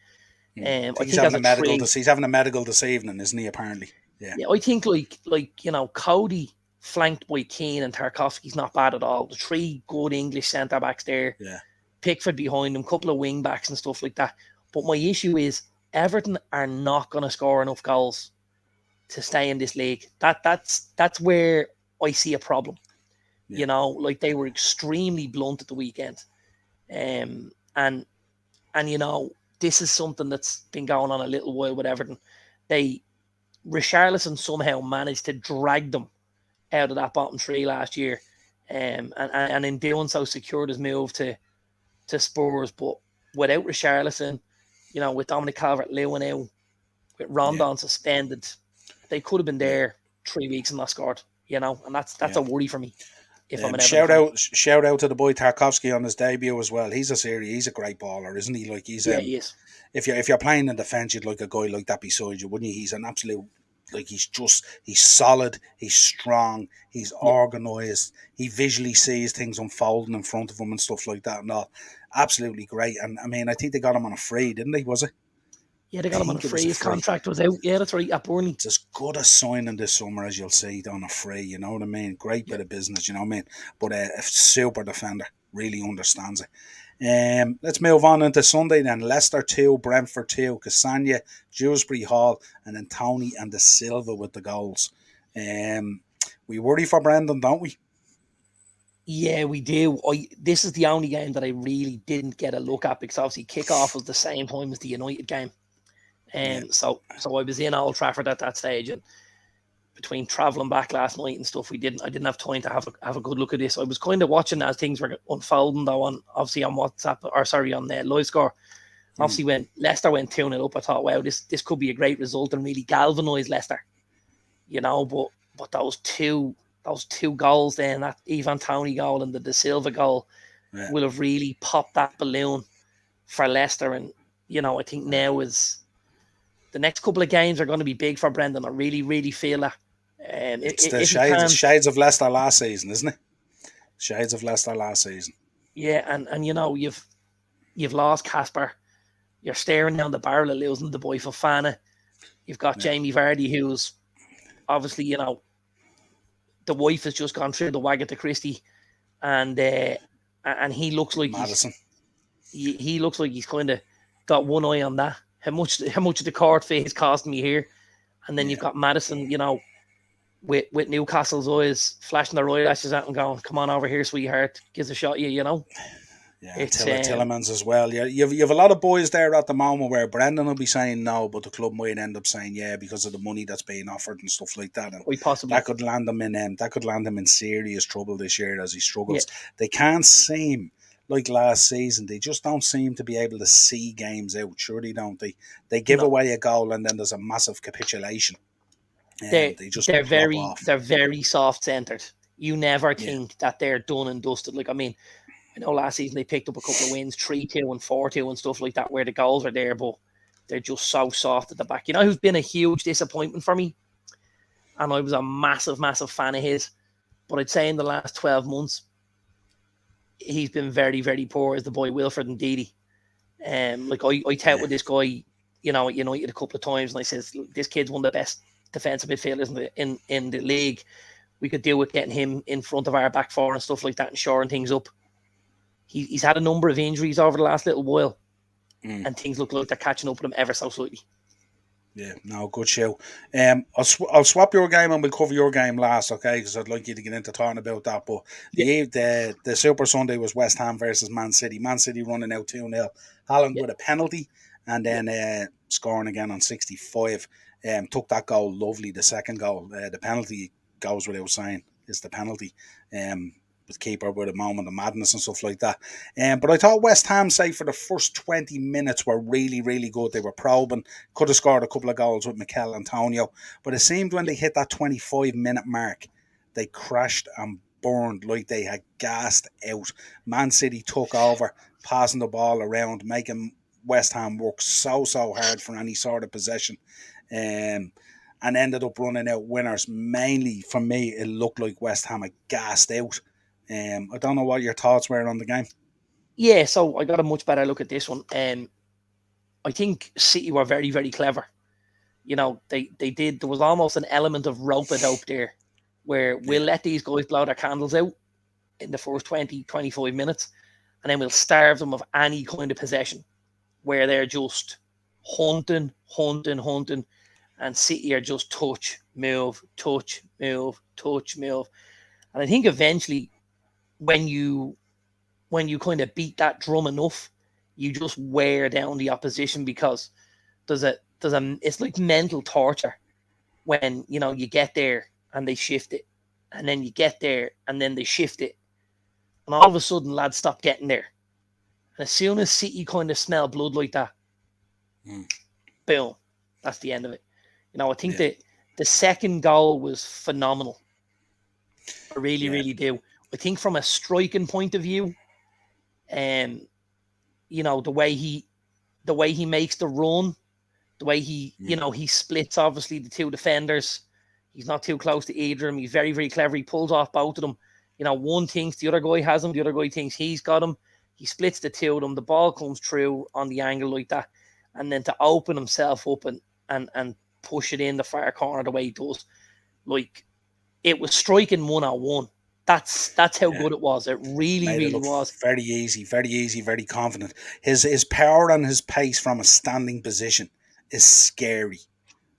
A: I think he's having a medical this evening, isn't he, apparently? Yeah,
B: I think Cody flanked by Keane and Tarkowski's not bad at all. The three good English centre-backs there.
A: Yeah.
B: Pickford behind them, couple of wing-backs and stuff like that. But my issue is Everton are not going to score enough goals to stay in this league. That's where I see a problem. Yeah. They were extremely blunt at the weekend. And this is something that's been going on a little while with Everton. Richarlison somehow managed to drag them out of that bottom three last year, and in doing so secured his move to Spurs. But without Richarlison, with Dominic Calvert-Lewin out, with Rondon suspended, they could have been there 3 weeks and not scored. And that's a worry for me. If I'm an
A: shout out to the boy Tarkowski on his debut as well. He's a great baller, isn't he? Like he is. If you're playing in defence, you'd like a guy like that beside you, wouldn't you? He's an absolute, he's solid, he's strong, he's organised, he visually sees things unfolding in front of him and stuff like that and all. Absolutely great. And I mean, I think they got him on a free, didn't they? Was it?
B: Yeah, they got him on a free. His contract was out. Yeah, that's right, at Burnley.
A: It's as good a signing this summer as you'll see on a free, you know what I mean? Great bit of business, you know what I mean? But a super defender, really understands it. Let's move on into Sunday then. Leicester 2, Brentford 2, Cassagna, Dewsbury Hall, and then Tony and De Silva with the goals. We worry for Brendan, don't we?
B: Yeah, we do. This is the only game that I really didn't get a look at because obviously kickoff was the same time as the United game. So I was in Old Trafford at that stage, and between travelling back last night and stuff, I didn't have time to have a good look at this. I was kind of watching as things were unfolding though on WhatsApp on Live Score. Obviously, when Leicester went 2-0 up, I thought, wow, this could be a great result and really galvanise Leicester, But those two goals then, that Ivan Toney goal and the De Silva goal, will have really popped that balloon for Leicester. And I think now is the next couple of games are going to be big for Brendan. I really, really feel that.
A: It's the shades of Leicester last season, isn't it? Shades of Leicester last season.
B: Yeah, and you've lost Casper. You're staring down the barrel of losing the boy Fofana. You've got Jamie Vardy, who's obviously, the wife has just gone through the Wagatha Christie, and he looks like
A: Madison.
B: He looks like he's kind of got one eye on that. How much of the court fee is costing me here? And then you've got Madison, with Newcastle's eyes flashing their eyelashes at him, going, "Come on over here, sweetheart, gives a shot, you."
A: Yeah, Tillemans as well. Yeah, you have a lot of boys there at the moment where Brendan will be saying no, but the club might end up saying yeah because of the money that's being offered and stuff like that. And that could land him in serious trouble this year as he struggles. Yeah. They can't seem like last season. They just don't seem to be able to see games out. Surely don't they? They give away a goal and then there's a massive capitulation. They're
B: very soft centered. You never think that they're done and dusted. Like, I mean, I know last season they picked up a couple of wins, 3-2 and 4-2 and stuff like that, where the goals are there, but they're just so soft at the back. Who's been a huge disappointment for me? and I was a massive, massive fan of his. But I'd say in the last 12 months, he's been very, very poor as the boy Wilfred Ndidi. Like I tout with this guy, you know, at United a couple of times, and I says, this kid's one of the best defensive midfielders in the league. We could deal with getting him in front of our back four and stuff like that and shoring things up. He's had a number of injuries over the last little while, and things look like they're catching up with him ever so slightly.
A: Yeah, no, good show. I'll swap your game and we'll cover your game last, okay? Because I'd like you to get into talking about that. But the Super Sunday was West Ham versus Man City. Man City running out 2-0. Haaland with a penalty and then scoring again on 65. Took that goal lovely. The second goal, the penalty goes without saying, is the penalty. With keeper with a moment of madness and stuff like that. But I thought West Ham, say, for the first 20 minutes were really, really good. They were probing, could have scored a couple of goals with Mikel Antonio. But it seemed when they hit that 25-minute mark, they crashed and burned like they had gassed out. Man City took over, passing the ball around, making West Ham work so hard for any sort of possession. And ended up running out winners. Mainly, for me, it looked like West Ham had gassed out. I don't know what your thoughts were on the game.
B: Yeah, so I got a much better look at this one. I think City were very, very clever. You know, they did. There was almost an element of rope-a-dope there, where we'll let these guys blow their candles out in the first 20, 25 minutes, and then we'll starve them of any kind of possession, where they're just hunting, and City are just touch, move. And I think eventually, when you kind of beat that drum enough, you just wear down the opposition, because it's like mental torture when, you know, you get there and they shift it, and then you get there and then they shift it, and all of a sudden lads stop getting there, and as soon as City kind of smell blood like that, boom, that's the end of it. You know, I think that the second goal was phenomenal. I really, really do. I think from a striking point of view, you know, the way he makes the run, the way he, you know, he splits obviously the two defenders. He's not too close to either of them. He's very, very clever. He pulls off both of them. You know, one thinks the other guy has him, the other guy thinks he's got him. He splits the two of them. The ball comes through on the angle like that, and then to open himself up and push it in the far corner the way he does, like, it was striking 1-on-1. That's how good it was. It really was.
A: Very easy, very confident. His power and his pace from a standing position is scary.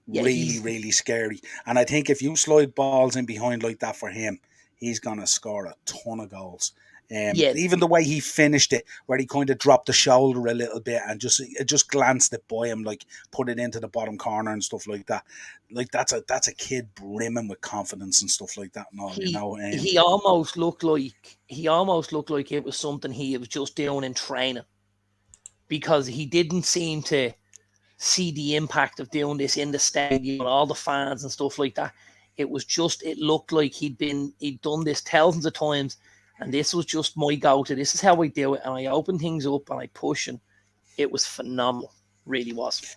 A: Yeah, really scary. And I think if you slide balls in behind like that for him, he's going to score a ton of goals. Even the way he finished it, where he kind of dropped the shoulder a little bit and just glanced it by him, like put it into the bottom corner and stuff like that. Like that's a kid brimming with confidence and stuff like that. And all, you know,
B: he almost looked like it was something he was just doing in training, because he didn't seem to see the impact of doing this in the stadium and all the fans and stuff like that. It looked like he'd done this thousands of times. And this was just my go-to. This is how I do it. And I open things up and I push, and it was phenomenal. Really was.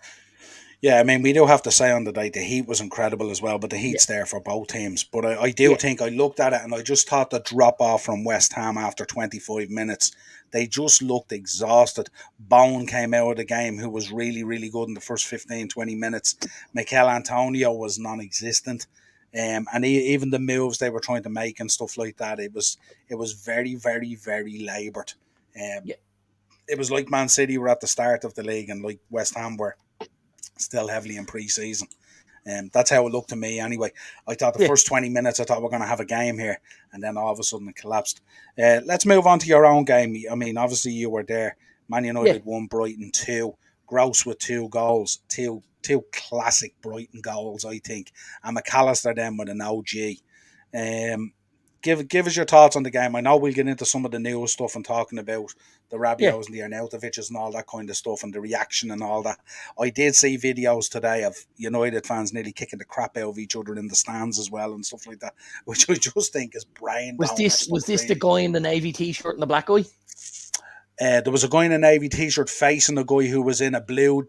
A: Yeah, I mean, we do have to say on the day, the heat was incredible as well, but the heat's there for both teams. But I do think, I looked at it and I just thought the drop-off from West Ham after 25 minutes, they just looked exhausted. Bone came out of the game, who was really, really good in the first 15, 20 minutes. Mikel Antonio was non-existent. And even the moves they were trying to make and stuff like that, it was very, very, very laboured. It was like Man City were at the start of the league, and like West Ham were still heavily in pre-season. That's how it looked to me anyway. I thought the first 20 minutes, I thought we're going to have a game here, and then all of a sudden it collapsed. Let's move on to your own game. I mean, obviously you were there. Man United 1, Brighton 2. Gross with 2 goals, two classic Brighton goals, I think. And McAllister then with an OG. Give us your thoughts on the game. I know we'll get into some of the news stuff and talking about the Rabios and the Arnautovic's and all that kind of stuff and the reaction and all that. I did see videos today of United fans nearly kicking the crap out of each other in the stands as well and stuff like that, which I just think is brain.
B: Was this the guy in the navy t-shirt and the black guy?
A: There was a guy in a navy t-shirt facing a guy who was in the blue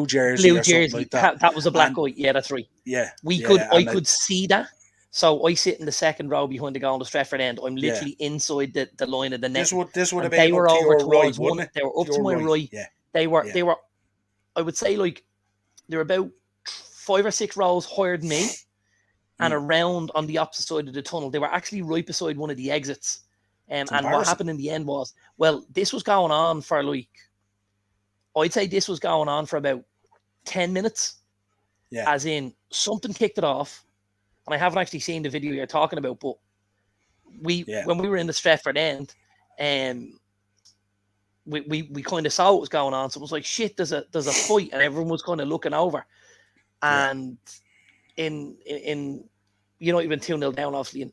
A: jersey
B: Blue
A: or something
B: jersey.
A: like that.
B: That was a black
A: And
B: guy. Yeah, that's right.
A: yeah,
B: I
A: and
B: could see that. So I sit in the second row behind the goal on the Stretford end. I'm
A: yeah.
B: literally inside the line of the net.
A: This would have
B: And
A: been
B: they were
A: up to
B: over
A: your right,
B: towards
A: wouldn't
B: one.
A: it?
B: They were up to
A: Your
B: my right.
A: Yeah.
B: They were, I would say, like, they were about 5 or 6 rows higher than me and around on the opposite side of the tunnel. They were actually right beside one of the exits. And what happened in the end was, well, this was going on for like, I'd say this was going on for about 10 minutes.
A: Yeah.
B: As in, something kicked it off. And I haven't actually seen the video you're talking about, but when we were in the Stretford end, we kind of saw what was going on. So it was like, shit, there's a fight, and everyone was kind of looking over. And in United been 2-0 down, obviously, and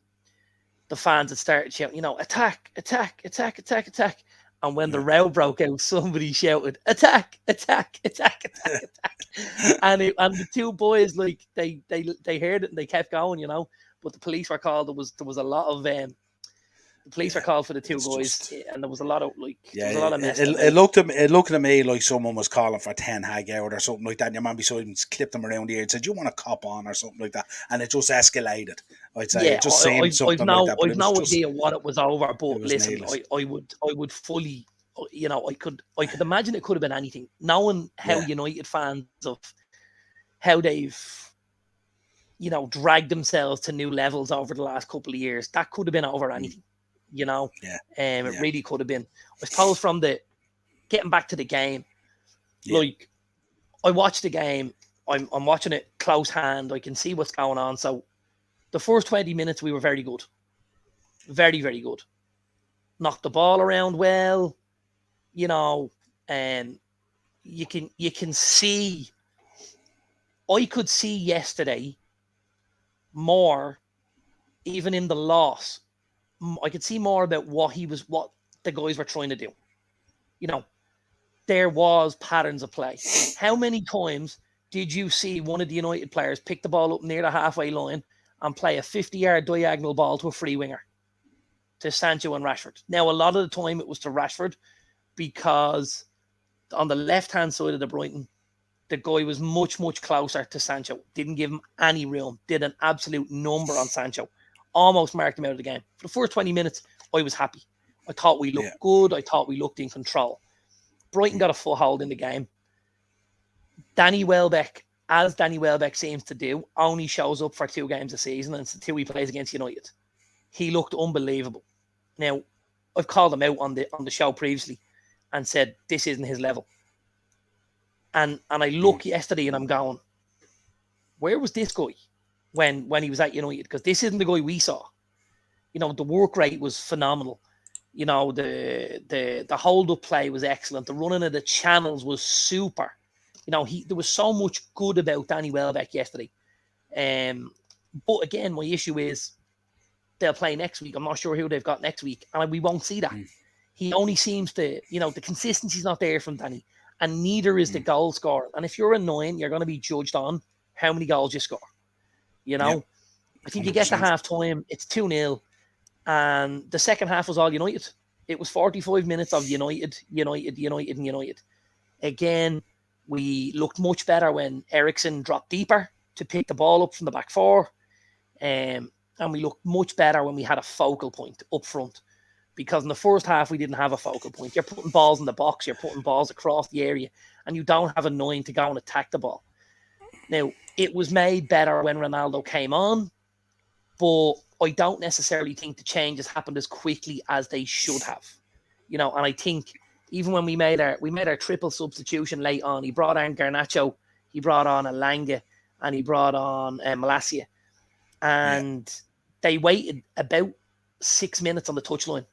B: the fans had started shouting, attack, attack, attack, attack, attack. And when the row broke out, somebody shouted, attack, attack, attack, attack, attack. and the two boys, like, they heard it and they kept going, But the police were called. There was a lot of the police were called for the two guys, and there was a lot of there was a lot of mess.
A: It looked at me like someone was calling for 10 hag out or something like that. And your man beside him clipped them around the ear and said, "You want a cop on?" or something like that, and it just escalated. I'd say it just seemed something like that. But
B: I've no idea what it was over. But listen,
A: needless.
B: I would fully, I could imagine it could have been anything. Knowing how United fans of how they've dragged themselves to new levels over the last couple of years, that could have been over anything. It really could have been. I suppose from getting back to the game, like, I watched the game. I'm watching it close hand. I can see what's going on. So the first 20 minutes we were very good, very, very good. Knocked the ball around well, and you can see. I could see yesterday more, even in the loss. I could see more about what the guys were trying to do. There was patterns of play. How many times did you see one of the United players pick the ball up near the halfway line and play a 50-yard diagonal ball to a free winger, to Sancho and Rashford? Now, a lot of the time it was to Rashford, because on the left-hand side of the Brighton, the guy was much, much closer to Sancho. Didn't give him any room. Did an absolute number on Sancho. Almost marked him out of the game. For the first 20 minutes, I was happy. I thought we looked good. I thought we looked in control. Brighton got a foothold in the game. Danny Welbeck, as Danny Welbeck seems to do, only shows up for 2 games a season, and it's the 2 he plays against United. He looked unbelievable. Now, I've called him out on the show previously and said this isn't his level. And I look yesterday and I'm going, where was this guy when he was at United? Because this isn't the guy we saw. The work rate was phenomenal. The hold up play was excellent. The running of the channels was super. There was so much good about Danny Welbeck yesterday. But again, my issue is they'll play next week. I'm not sure who they've got next week, and we won't see that. He only seems to, the consistency's not there from Danny. And neither is the goal scorer. And if you're a 9, you're going to be judged on how many goals you score. I think 100%. You get to half time, it's 2-0. And the second half was all United. It was 45 minutes of United. Again, we looked much better when Eriksen dropped deeper to pick the ball up from the back 4. And we looked much better when we had a focal point up front. Because in the first half, we didn't have a focal point. You're putting balls in the box. You're putting balls across the area. And you don't have a 9 to go and attack the ball. Now, it was made better when Ronaldo came on. But I don't necessarily think the changes happened as quickly as they should have. And I think even when we made our triple substitution late on, he brought on Garnacho, he brought on Elanga, and he brought on Malacia. And they waited about 6 minutes on the touchline.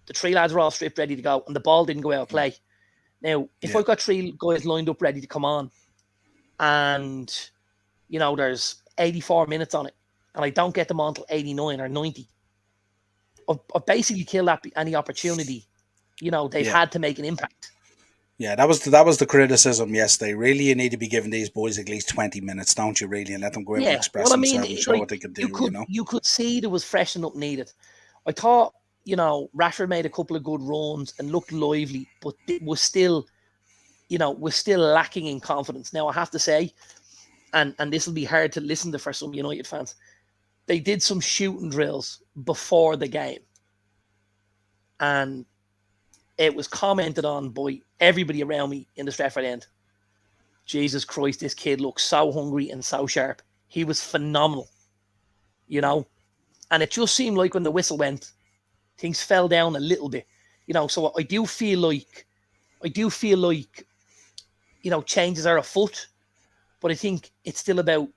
B: The 3 lads were all stripped, ready to go, and the ball didn't go out of play. Now, if I've got 3 guys lined up ready to come on, and, there's 84 minutes on it, and I don't get them on till 89 or 90, I've basically killed any opportunity, they've had to make an impact.
A: Yeah, that was the criticism yesterday. Really, you need to be giving these boys at least 20 minutes, don't you, really, and let them go out and express themselves and show what they can do,
B: You could see there was freshening up needed. I thought Rashford made a couple of good runs and looked lively, but it was still, was still lacking in confidence. Now, I have to say, and this will be hard to listen to for some United fans, they did some shooting drills before the game. And it was commented on by everybody around me in the Stretford end. Jesus Christ, this kid looks so hungry and so sharp. He was phenomenal, And it just seemed like when the whistle went, things fell down a little bit, So I do feel like, changes are afoot, but I think it's still about,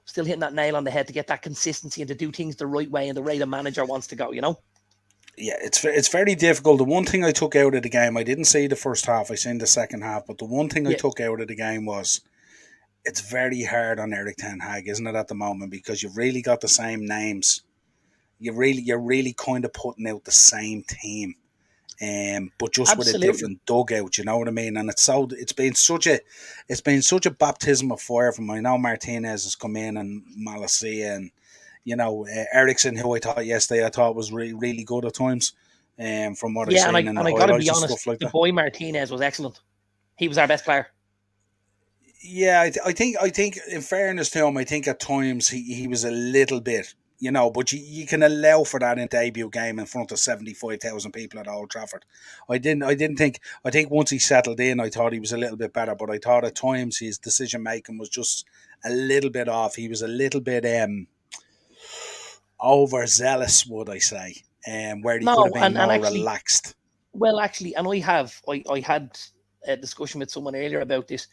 B: still hitting that nail on the head to get that consistency and to do things the right way and the way the manager wants to go,
A: Yeah, it's very difficult. The one thing I took out of the game, I didn't see the first half, I seen the second half, but the one thing I took out of the game was it's very hard on Eric Ten Hag, isn't it, at the moment, because you've really got the same names. You're really kind of putting out the same team, but just
B: Absolutely.
A: with a different dugout. You know what I mean? And it's been such a baptism of fire from. I know Martinez has come in and Malacia and Ericsson, who I thought was really really good at times. From what I've seen in the
B: I got to be
A: highlights and
B: honest,
A: stuff like
B: the
A: that.
B: boy Martinez was excellent. He was our best player.
A: Yeah, I think in fairness to him, I think at times he was a little bit, but you can allow for that in debut game in front of 75,000 people at Old Trafford. I think once he settled in, I thought he was a little bit better, but I thought at times his decision making was just a little bit off. He was a little bit overzealous, would I say, where he could have been more relaxed.
B: Well, actually, and I had a discussion with someone earlier about this.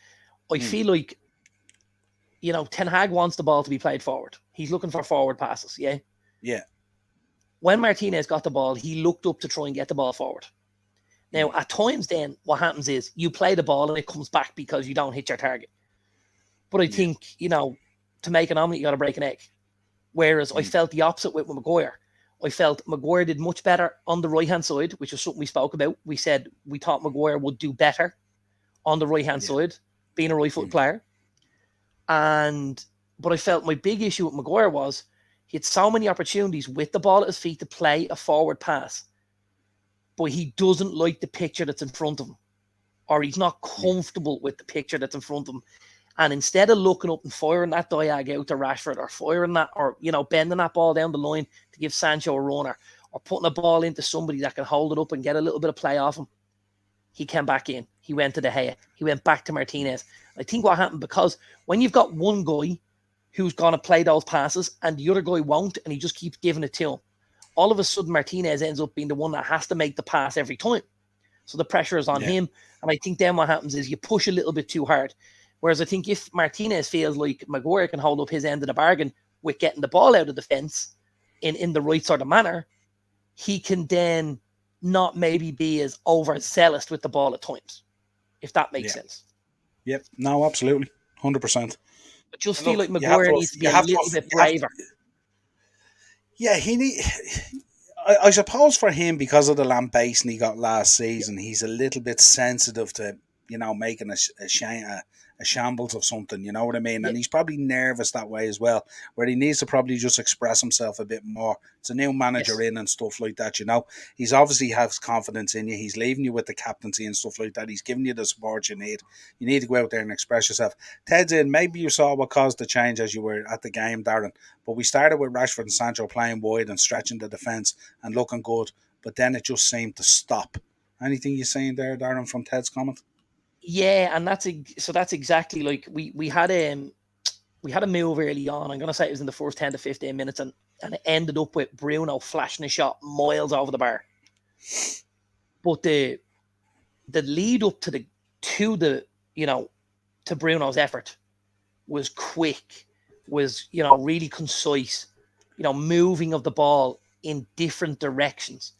B: I feel like, Ten Hag wants the ball to be played forward. He's looking for forward passes, yeah?
A: Yeah.
B: When Martinez got the ball, he looked up to try and get the ball forward. Now, at times then, what happens is you play the ball and it comes back because you don't hit your target. But I think, to make an omelette, you got to break an egg. Whereas I felt the opposite with Maguire. I felt Maguire did much better on the right-hand side, which was something we spoke about. We said we thought Maguire would do better on the right-hand side, being a right-footed player. But I felt my big issue with Maguire was he had so many opportunities with the ball at his feet to play a forward pass, but he doesn't like the picture that's in front of him, or he's not comfortable with the picture that's in front of him. And instead of looking up and firing that diag out to Rashford, or firing that, or bending that ball down the line to give Sancho a runner, or putting a ball into somebody that can hold it up and get a little bit of play off him, he came back in. He went to De Gea. He went back to Martinez. I think what happened, because when you've got one guy who's going to play those passes and the other guy won't, and he just keeps giving it to him, all of a sudden Martinez ends up being the one that has to make the pass every time. So the pressure is on him. And I think then what happens is you push a little bit too hard. Whereas I think if Martinez feels like Maguire can hold up his end of the bargain with getting the ball out of the fence in the right sort of manner, he can then not maybe be as overzealous with the ball at times, if that makes sense.
A: Yep. No, absolutely. 100%.
B: I just feel like Maguire needs to be a little bit braver.
A: Yeah, I suppose for him, because of the lambasting he got last season, he's a little bit sensitive to, making a shambles of something, you know what I mean? And he's probably nervous that way as well, where he needs to probably just express himself a bit more. It's a new manager in and stuff like that, He's obviously has confidence in you. He's leaving you with the captaincy and stuff like that. He's giving you the support you need. You need to go out there and express yourself. Ted's in. Maybe you saw what caused the change as you were at the game, Darren. But we started with Rashford and Sancho playing wide and stretching the defence and looking good. But then it just seemed to stop. Anything you're saying there, Darren, from Ted's comment?
B: Yeah, and that's exactly like we had a move early on. I'm gonna say it was in the first 10 to 15 minutes, and it ended up with Bruno flashing a shot miles over the bar. But the lead up to Bruno's effort was quick, was really concise, moving of the ball in different directions.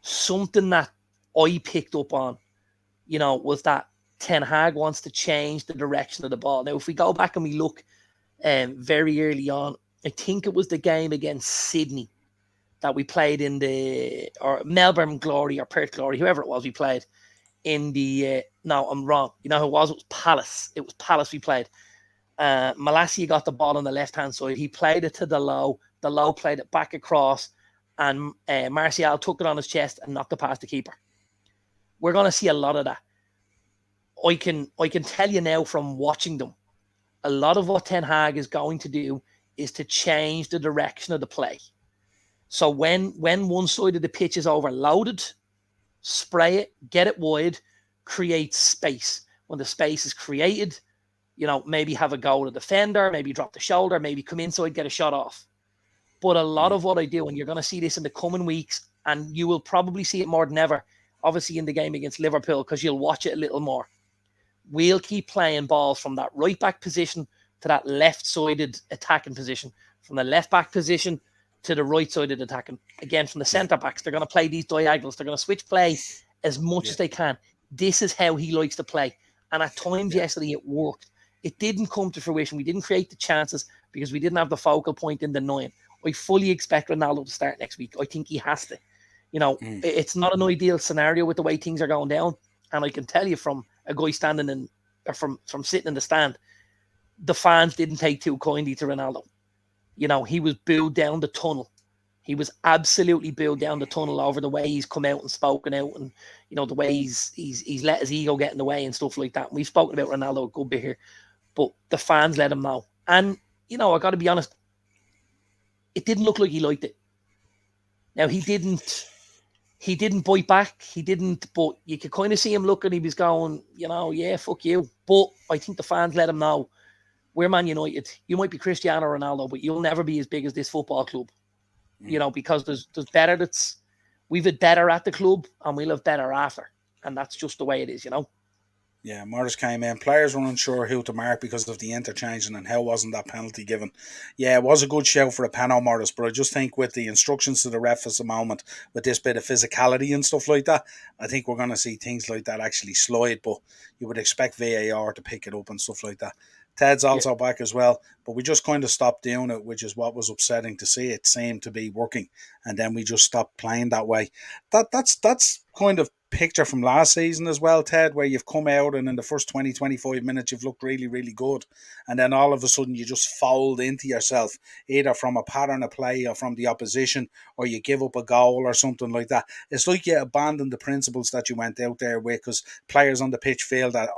B: Something that I picked up on, was that Ten Hag wants to change the direction of the ball. Now, if we go back and we look very early on, I think it was the game against Sydney that we played in or Melbourne Glory or Perth Glory, whoever it was we played in the, no, I'm wrong. You know who it was? It was Palace. It was Palace we played. Malacia got the ball on the left-hand side. He played it to the low. The low played it back across, and Martial took it on his chest and knocked it past the keeper. We're going to see a lot of that. I can tell you now from watching them, a lot of what Ten Hag is going to do is to change the direction of the play. So when one side of the pitch is overloaded, spray it, get it wide, create space. When the space is created, maybe have a go to the defender, maybe drop the shoulder, maybe come inside, get a shot off. But a lot of what I do, and you're going to see this in the coming weeks, and you will probably see it more than ever, obviously in the game against Liverpool, because you'll watch it a little more. We'll keep playing balls from that right back position to that left-sided attacking position, from the left back position to the right-sided attacking. Again, from the centre backs, they're going to play these diagonals. They're going to switch play as much as they can. This is how he likes to play. And at times yesterday, it worked. It didn't come to fruition. We didn't create the chances because we didn't have the focal point in the 9. I fully expect Ronaldo to start next week. I think he has to. It's not an ideal scenario with the way things are going down. And I can tell you from a guy standing in, or from sitting in the stand, the fans didn't take too kindly to Ronaldo. He was booed down the tunnel. He was absolutely booed down the tunnel over the way he's come out and spoken out, and the way he's let his ego get in the way and stuff like that. And we've spoken about Ronaldo a good bit here, but the fans let him know. And I got to be honest, it didn't look like he liked it. Now he didn't bite back. He didn't, but you could kind of see him looking. He was going, yeah, fuck you. But I think the fans let him know, we're Man United. You might be Cristiano Ronaldo, but you'll never be as big as this football club. Because there's better we've had better at the club and we'll have better after. And that's just the way it is,
A: Yeah, Morris came in. Players were unsure who to mark because of the interchanging and how wasn't that penalty given. Yeah, it was a good shout for a penalty, Morris, but I just think with the instructions to the ref at the moment, with this bit of physicality and stuff like that, I think we're going to see things like that actually slide, but you would expect VAR to pick it up and stuff like that. Ted's also back as well, but we just kind of stopped doing it, which is what was upsetting to see. It seemed to be working, and then we just stopped playing that way. That's kind of picture from last season as well, Ted, where you've come out and in the first 20-25 minutes you've looked really, really good, and then all of a sudden you just fold into yourself, either from a pattern of play or from the opposition, or you give up a goal or something like that. It's like you abandon the principles that you went out there with, because players on the pitch feel that,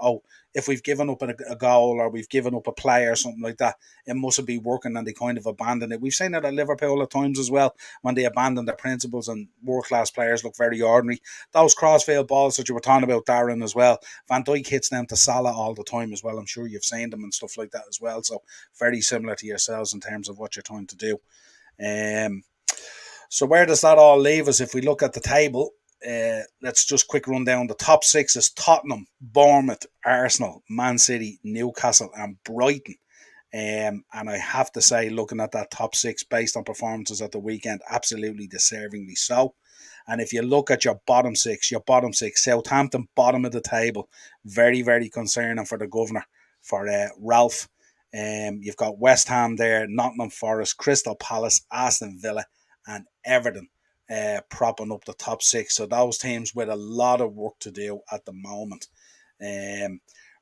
A: if we've given up a goal or we've given up a play or something like that, it mustn't be working, and they kind of abandon it. We've seen it at Liverpool at times as well, when they abandon their principles and world-class players look very ordinary. Those crossfield balls that you were talking about, Darren, as well, Van Dijk hits them to Salah all the time as well. I'm sure you've seen them and stuff like that as well. So very similar to yourselves in terms of what you're trying to do. So where does that all leave us if we look at the table? Let's just quick run down. The top 6 is Tottenham, Bournemouth, Arsenal, Man City, Newcastle and Brighton. And I have to say, looking at that top 6 based on performances at the weekend, absolutely deservingly so. And if you look at your bottom six, Southampton, bottom of the table, very, very concerning for the governor, for Ralph. You've got West Ham there, Nottingham Forest, Crystal Palace, Aston Villa and Everton propping up the top 6. So those teams with a lot of work to do at the moment.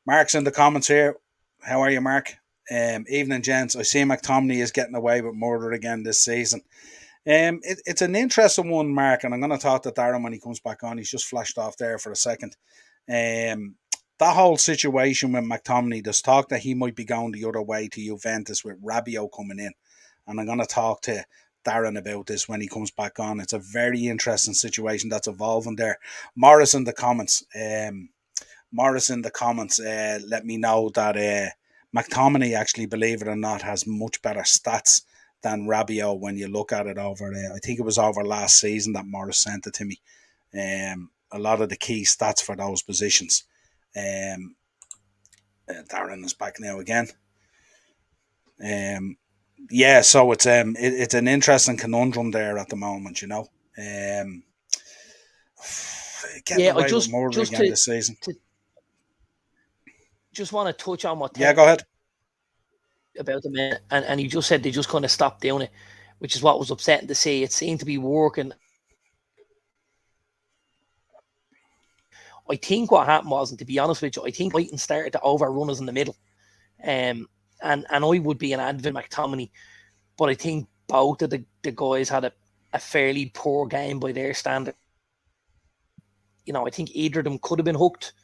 A: Mark's in the comments here. How are you, Mark? Evening, gents. I see McTominay is getting away with murder again this season. It's an interesting one, Mark, and I'm going to talk to Darren when he comes back on. He's just flashed off there for a second. That whole situation with McTominay, there's talk that he might be going the other way to Juventus with Rabiot coming in. And I'm going to talk to Darren about this when he comes back on. It's a very interesting situation that's evolving there. Morris in the comments. Let me know that McTominay, actually, believe it or not, has much better stats than Rabiot when you look at it over, I think it was over last season that Morris sent it to me. A lot of the key stats for those positions. Darren is back now again. So it's an interesting conundrum there at the moment, you know.
B: I just
A: this season.
B: Just want to touch on what.
A: Yeah, go ahead.
B: About the men, and he just said they just kind of stopped doing it, which is what was upsetting to see. It seemed to be working. I think what happened was, and to be honest with you, I think Brighton started to overrun us in the middle. And I would be an advocate McTominay, but I think both of the guys had a a fairly poor game by their standard. I think either of them could have been hooked.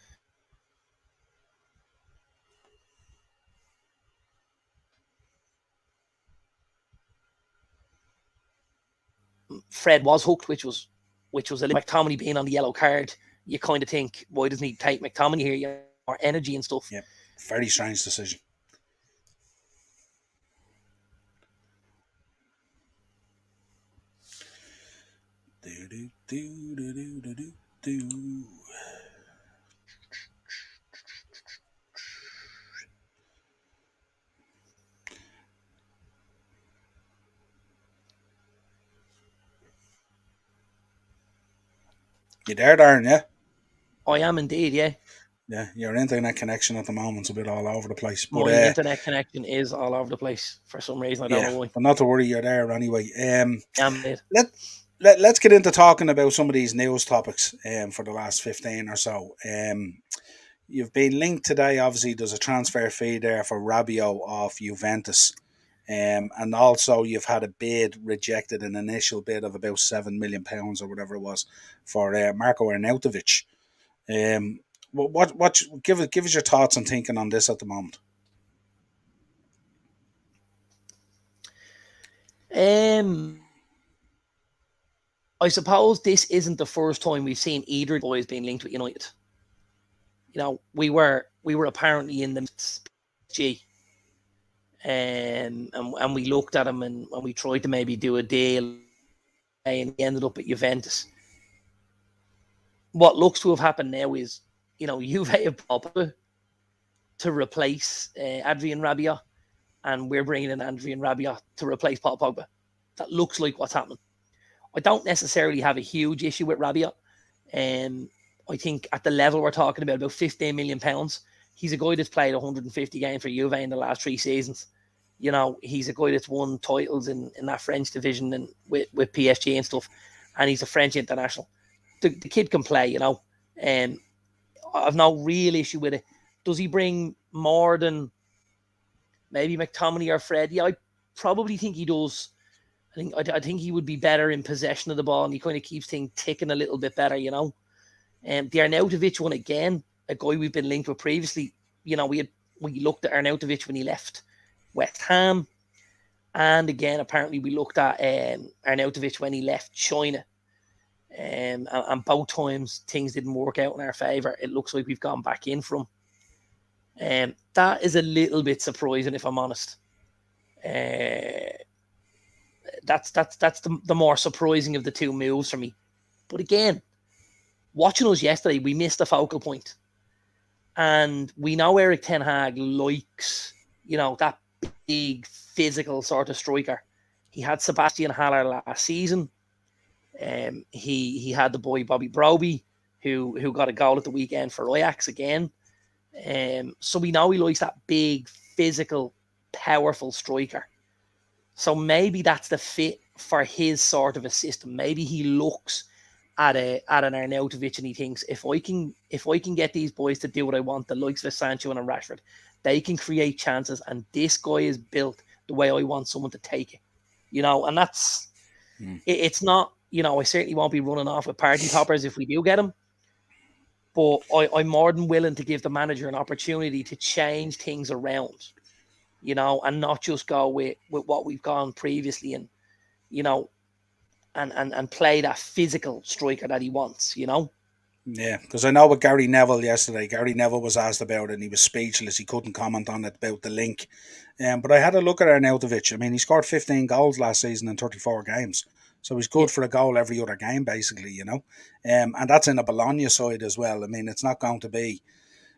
B: Fred was hooked, which was a little. McTominay being on the yellow card, you kind of think, why doesn't he take McTominay here? More energy and stuff.
A: Yeah, very strange decision. You there, Darren? Yeah.
B: I am indeed. Yeah.
A: Yeah, your internet connection at the moment's a bit all over the place. But,
B: my internet connection is all over the place for some reason. I don't know why.
A: But not to worry, you're there anyway.
B: Let's
A: get into talking about some of these news topics for the last 15 or so. You've been linked today, obviously, there's a transfer fee there for Rabiot of Juventus. And also you've had a bid rejected, an initial bid of about £7 million or whatever it was for Marko Arnautovic. Give us your thoughts and thinking on this at the moment.
B: I suppose this isn't the first time we've seen either boys being linked with United. We were apparently in the PSG, and we looked at him and we tried to maybe do a deal, and he ended up at Juventus. What looks to have happened now is, Juve have Pogba to replace Adrien Rabiot, and we're bringing in Adrien Rabiot to replace Paul Pogba. That looks like what's happening. I don't necessarily have a huge issue with Rabiot. I think at the level we're talking about £15 million, he's a guy that's played 150 games for Juve in the last 3 seasons. He's a guy that's won titles in that French division and with PSG and stuff, and he's a French international. The kid can play, and I've no real issue with it. Does he bring more than maybe McTominay or Fred? Yeah, I probably think he does. I think he would be better in possession of the ball, and he kind of keeps things ticking a little bit better, the Arnautovic one, again, a guy we've been linked with previously. We looked at Arnautovic when he left West Ham, and again, apparently we looked at Arnautovic when he left China. And both times things didn't work out in our favour. It looks like we've gone back in from. That is a little bit surprising, if I'm honest. That's the more surprising of the two moves for me. But again, watching us yesterday, we missed a focal point, and we know Erik ten Hag likes that big physical sort of striker. He had Sebastian Haller last season. He had the boy Bobby Broby, who got a goal at the weekend for Ajax again. So we know he likes that big, physical, powerful striker. So maybe that's the fit for his sort of a system. Maybe he looks at an Arnautovic and he thinks, if I can get these boys to do what I want, the likes of Sancho and Rashford, they can create chances, and this guy is built the way I want someone to take it. And that's it's not. I certainly won't be running off with party poppers if we do get him. But I'm more than willing to give the manager an opportunity to change things around, and not just go with what we've gone previously and play that physical striker that he wants,
A: Yeah, because I know with Gary Neville yesterday, Gary Neville was asked about it and he was speechless. He couldn't comment on it about the link. But I had a look at Arnautovic. I mean, he scored 15 goals last season in 34 games. So he's good for a goal every other game, basically, And that's in a Bologna side as well. I mean, it's not going to be,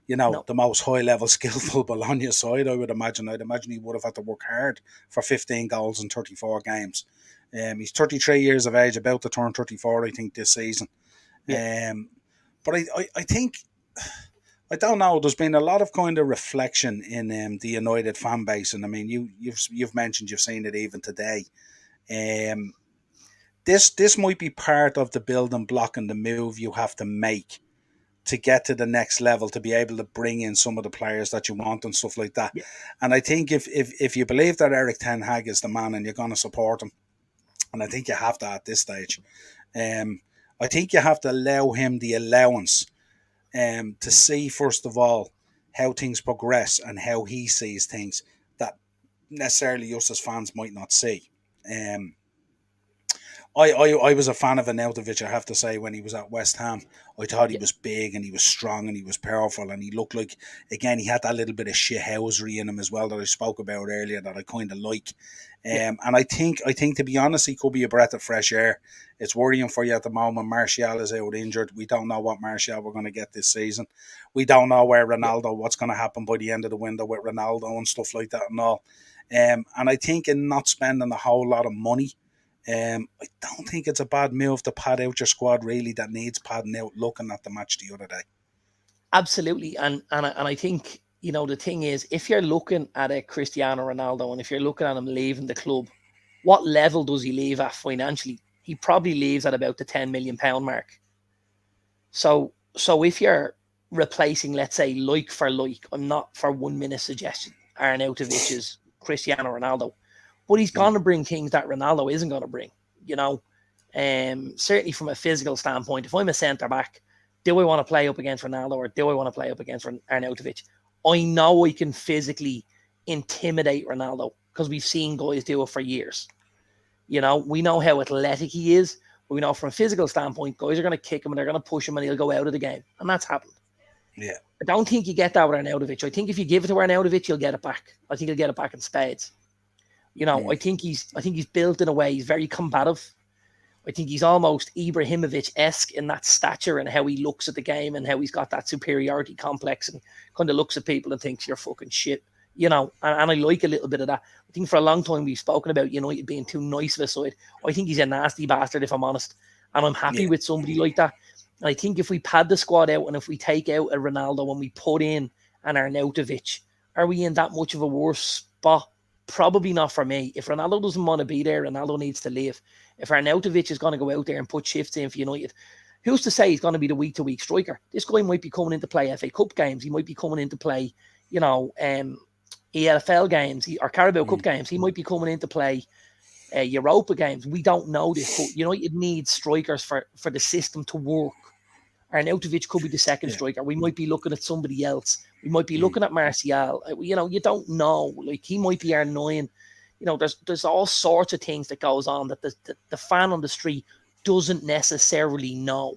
A: the most high-level skillful Bologna side, I would imagine. I'd imagine he would have had to work hard for 15 goals in 34 games. He's 33 years of age, about to turn 34, I think, this season. Yeah. But I think, I don't know, there's been a lot of kind of reflection in the United fan base. And I mean, you've mentioned you've seen it even today. This might be part of the building block and the move you have to make to get to the next level, to be able to bring in some of the players that you want and stuff like that. Yeah. And I think if you believe that Erik ten Hag is the man and you're going to support him, And I think you have to at this stage. I think you have to allow him the allowance to see, first of all, how things progress and how he sees things that necessarily us as fans might not see. Um, I was a fan of Arnautovic, I have to say, when he was at West Ham. I thought he
B: Yeah,
A: was big and he was strong and he was powerful and he looked like, again, he had that little bit of shithousery in him as well that I spoke about earlier that I kind of like.
B: yeah,
A: And I think to be honest, he could be a breath of fresh air. It's worrying for you at the moment. Martial is out injured. We don't know what Martial we're going to get this season. We don't know where
B: yeah.
A: Ronaldo, what's going to happen by the end of the window with Ronaldo and stuff like that and all. And I think in not spending a whole lot of money, I don't think it's a bad move to pad out your squad really that needs padding out. Looking at the match the other day,
B: Absolutely. And I think, the thing is, if you're looking at a Cristiano Ronaldo and if you're looking at him leaving the club, what level does he leave at financially? He probably leaves at about the £10 million mark. So if you're replacing, let's say, like for like, I'm not for 1 minute suggestion, Arnautovic is Cristiano Ronaldo, but he's going to bring things that Ronaldo isn't going to bring, you know. Certainly from a physical standpoint, if I'm a centre back, do I want to play up against Ronaldo or do I want to play up against Arnautovic? I know I can physically intimidate Ronaldo because we've seen guys do it for years. We know how athletic he is. But we know from a physical standpoint, guys are going to kick him and they're going to push him and he'll go out of the game. And that's happened.
A: yeah,
B: I don't think you get that with Arnautovic. I think if you give it to Arnautovic, you'll get it back. I think he'll get it back in spades. I think he's built in a way, he's very combative. I think he's almost Ibrahimovic-esque in that stature and how he looks at the game and how he's got that superiority complex and kind of looks at people and thinks you're fucking shit. And I like a little bit of that. I think for a long time we've spoken about United being too nice of a side. I think he's a nasty bastard, if I'm honest. And I'm happy
A: yeah,
B: with somebody like that. And I think if we pad the squad out and if we take out a Ronaldo and we put in an Arnautovic, are we in that much of a worse spot? Probably not for me. If Ronaldo doesn't want to be there, Ronaldo needs to leave. If Arnautovic is going to go out there and put shifts in for United, who's to say he's going to be the week-to-week striker? This guy might be coming in to play FA Cup games. He might be coming in to play, EFL games or Carabao Cup games. He might be coming in to play Europa games. We don't know this, but United needs strikers for the system to work. Arnautovic could be the second
A: yeah,
B: striker. We might be looking at somebody else. We might be looking at Martial. You don't know. Like, he might be our 9. There's all sorts of things that goes on that the fan on the street doesn't necessarily know.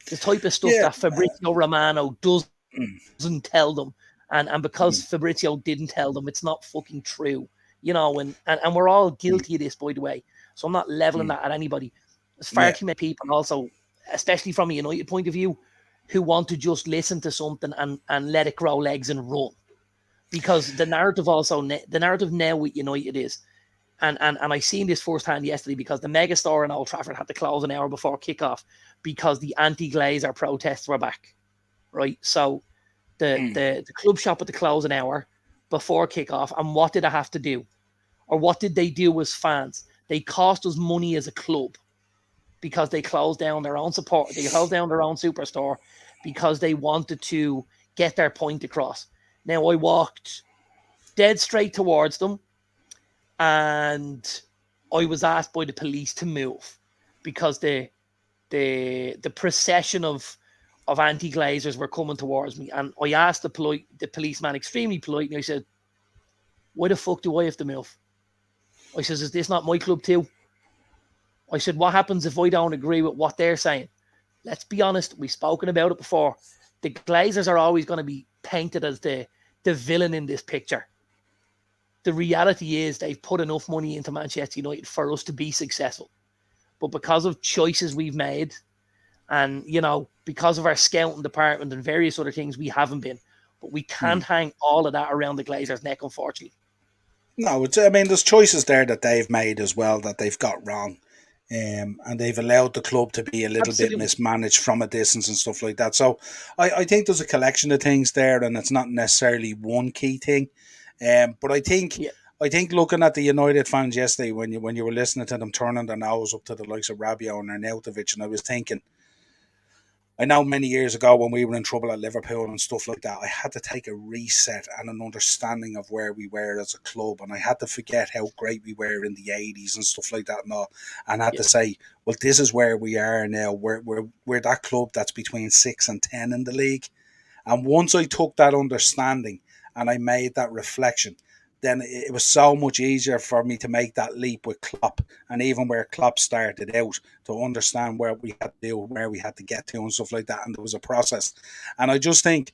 B: The type of stuff
A: yeah,
B: that Fabrizio Romano doesn't tell them. And because Fabrizio didn't tell them, it's not fucking true. And we're all guilty of this, by the way. So I'm not leveling that at anybody. There's far
A: yeah,
B: too many people also, especially from a United point of view, who want to just listen to something and let it grow legs and run. Because the narrative now with United is, and I seen this firsthand yesterday because the megastore in Old Trafford had to close an hour before kickoff because the anti-Glazer protests were back, right? So the club shop had to close an hour before kickoff, and what did I have to do? Or what did they do as fans? They cost us money as a club because they closed down their own support. They closed down their own superstore because they wanted to get their point across. Now, I walked dead straight towards them and I was asked by the police to move because the procession of anti-Glazers were coming towards me. And I asked the policeman extremely politely, I said, why the fuck do I have to move? I says, is this not my club too? I said, what happens if I don't agree with what they're saying? Let's be honest, we've spoken about it before. The Glazers are always going to be painted as the villain in this picture. The reality is they've put enough money into Manchester United for us to be successful. But because of choices we've made and, because of our scouting department and various other things, we haven't been. But we can't hang all of that around the Glazers' neck, unfortunately.
A: No, there's choices there that they've made as well that they've got wrong. And they've allowed the club to be a little bit
B: Absolutely.
A: mismanaged from a distance and stuff like that. So I think there's a collection of things there, and it's not necessarily one key thing. But
B: Yeah.
A: I think looking at the United fans yesterday when you were listening to them turning their nose up to the likes of Rabiot and Arnautovic, and I was thinking, I know many years ago when we were in trouble at Liverpool and stuff like that, I had to take a reset and an understanding of where we were as a club, and I had to forget how great we were in the 80s and stuff like that and all, and I had to say, well, this is where we are now. We're that club that's between 6 and 10 in the league. And once I took that understanding and I made that reflection, then it was so much easier for me to make that leap with Klopp, and even where Klopp started out, to understand where we had to do, where we had to get to, and stuff like that. And there was a process, and I just think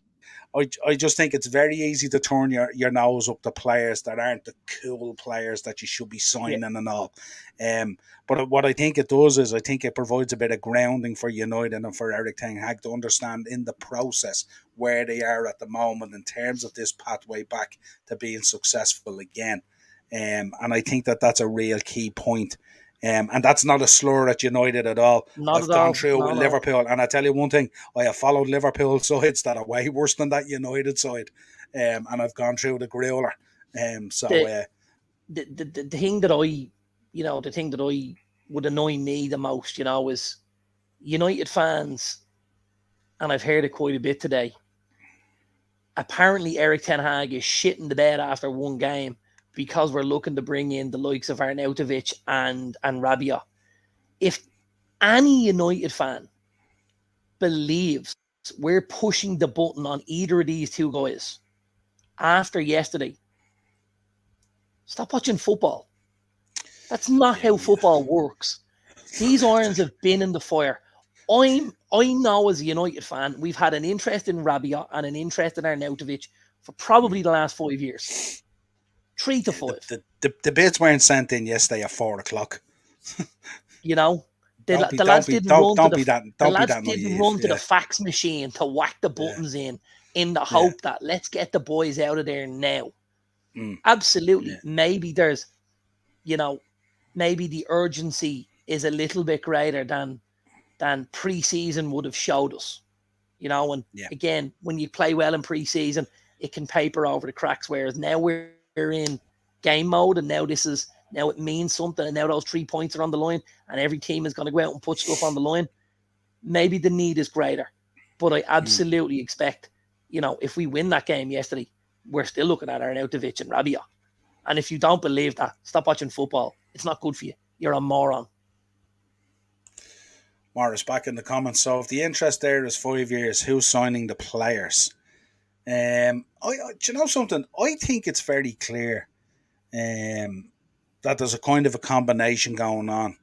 A: it's very easy to turn your nose up to players that aren't the cool players that you should be signing and all. But what I think it does is I think it provides a bit of grounding for United and for Eric Ten Hag to understand in the process where they are at the moment in terms of this pathway back to being successful again. And I think that that's a real key point. And that's not a slur at United at all.
B: Not
A: I've
B: at
A: gone
B: all.
A: through
B: No,
A: with
B: no.
A: Liverpool, and I tell you one thing: I have followed Liverpool sides that are way worse than that United side, and I've gone through the growler.
B: The thing that I would annoy me the most, is United fans, and I've heard it quite a bit today. Apparently, Eric Ten Hag is shitting the bed after one game because we're looking to bring in the likes of Arnautovic and Rabiot. If any United fan believes we're pushing the button on either of these two guys after yesterday, stop watching football. That's not how football works. These irons have been in the fire. I know as a United fan, we've had an interest in Rabiot and an interest in Arnautovic for probably the last 5 years. 3 to 5.
A: The bids weren't sent in yesterday at 4:00.
B: The lads didn't run to the
A: Yeah.
B: fax machine to whack the buttons in the hope that let's get the boys out of there now. Absolutely.
A: Yeah.
B: Maybe there's, maybe the urgency is a little bit greater than pre-season would have showed us. Again, when you play well in pre-season, it can paper over the cracks, whereas now we're in game mode, and now it means something, and now those 3 points are on the line, and every team is going to go out and put stuff on the line. Maybe the need is greater, but I absolutely expect, if we win that game yesterday, we're still looking at Arnautovic and Rabiot. And if you don't believe that, stop watching football. It's not good for you. You're a moron.
A: Morris back in the comments. So if the interest there is 5 years, who's signing the players? Do you know something? I think it's very clear that there's a kind of a combination going on.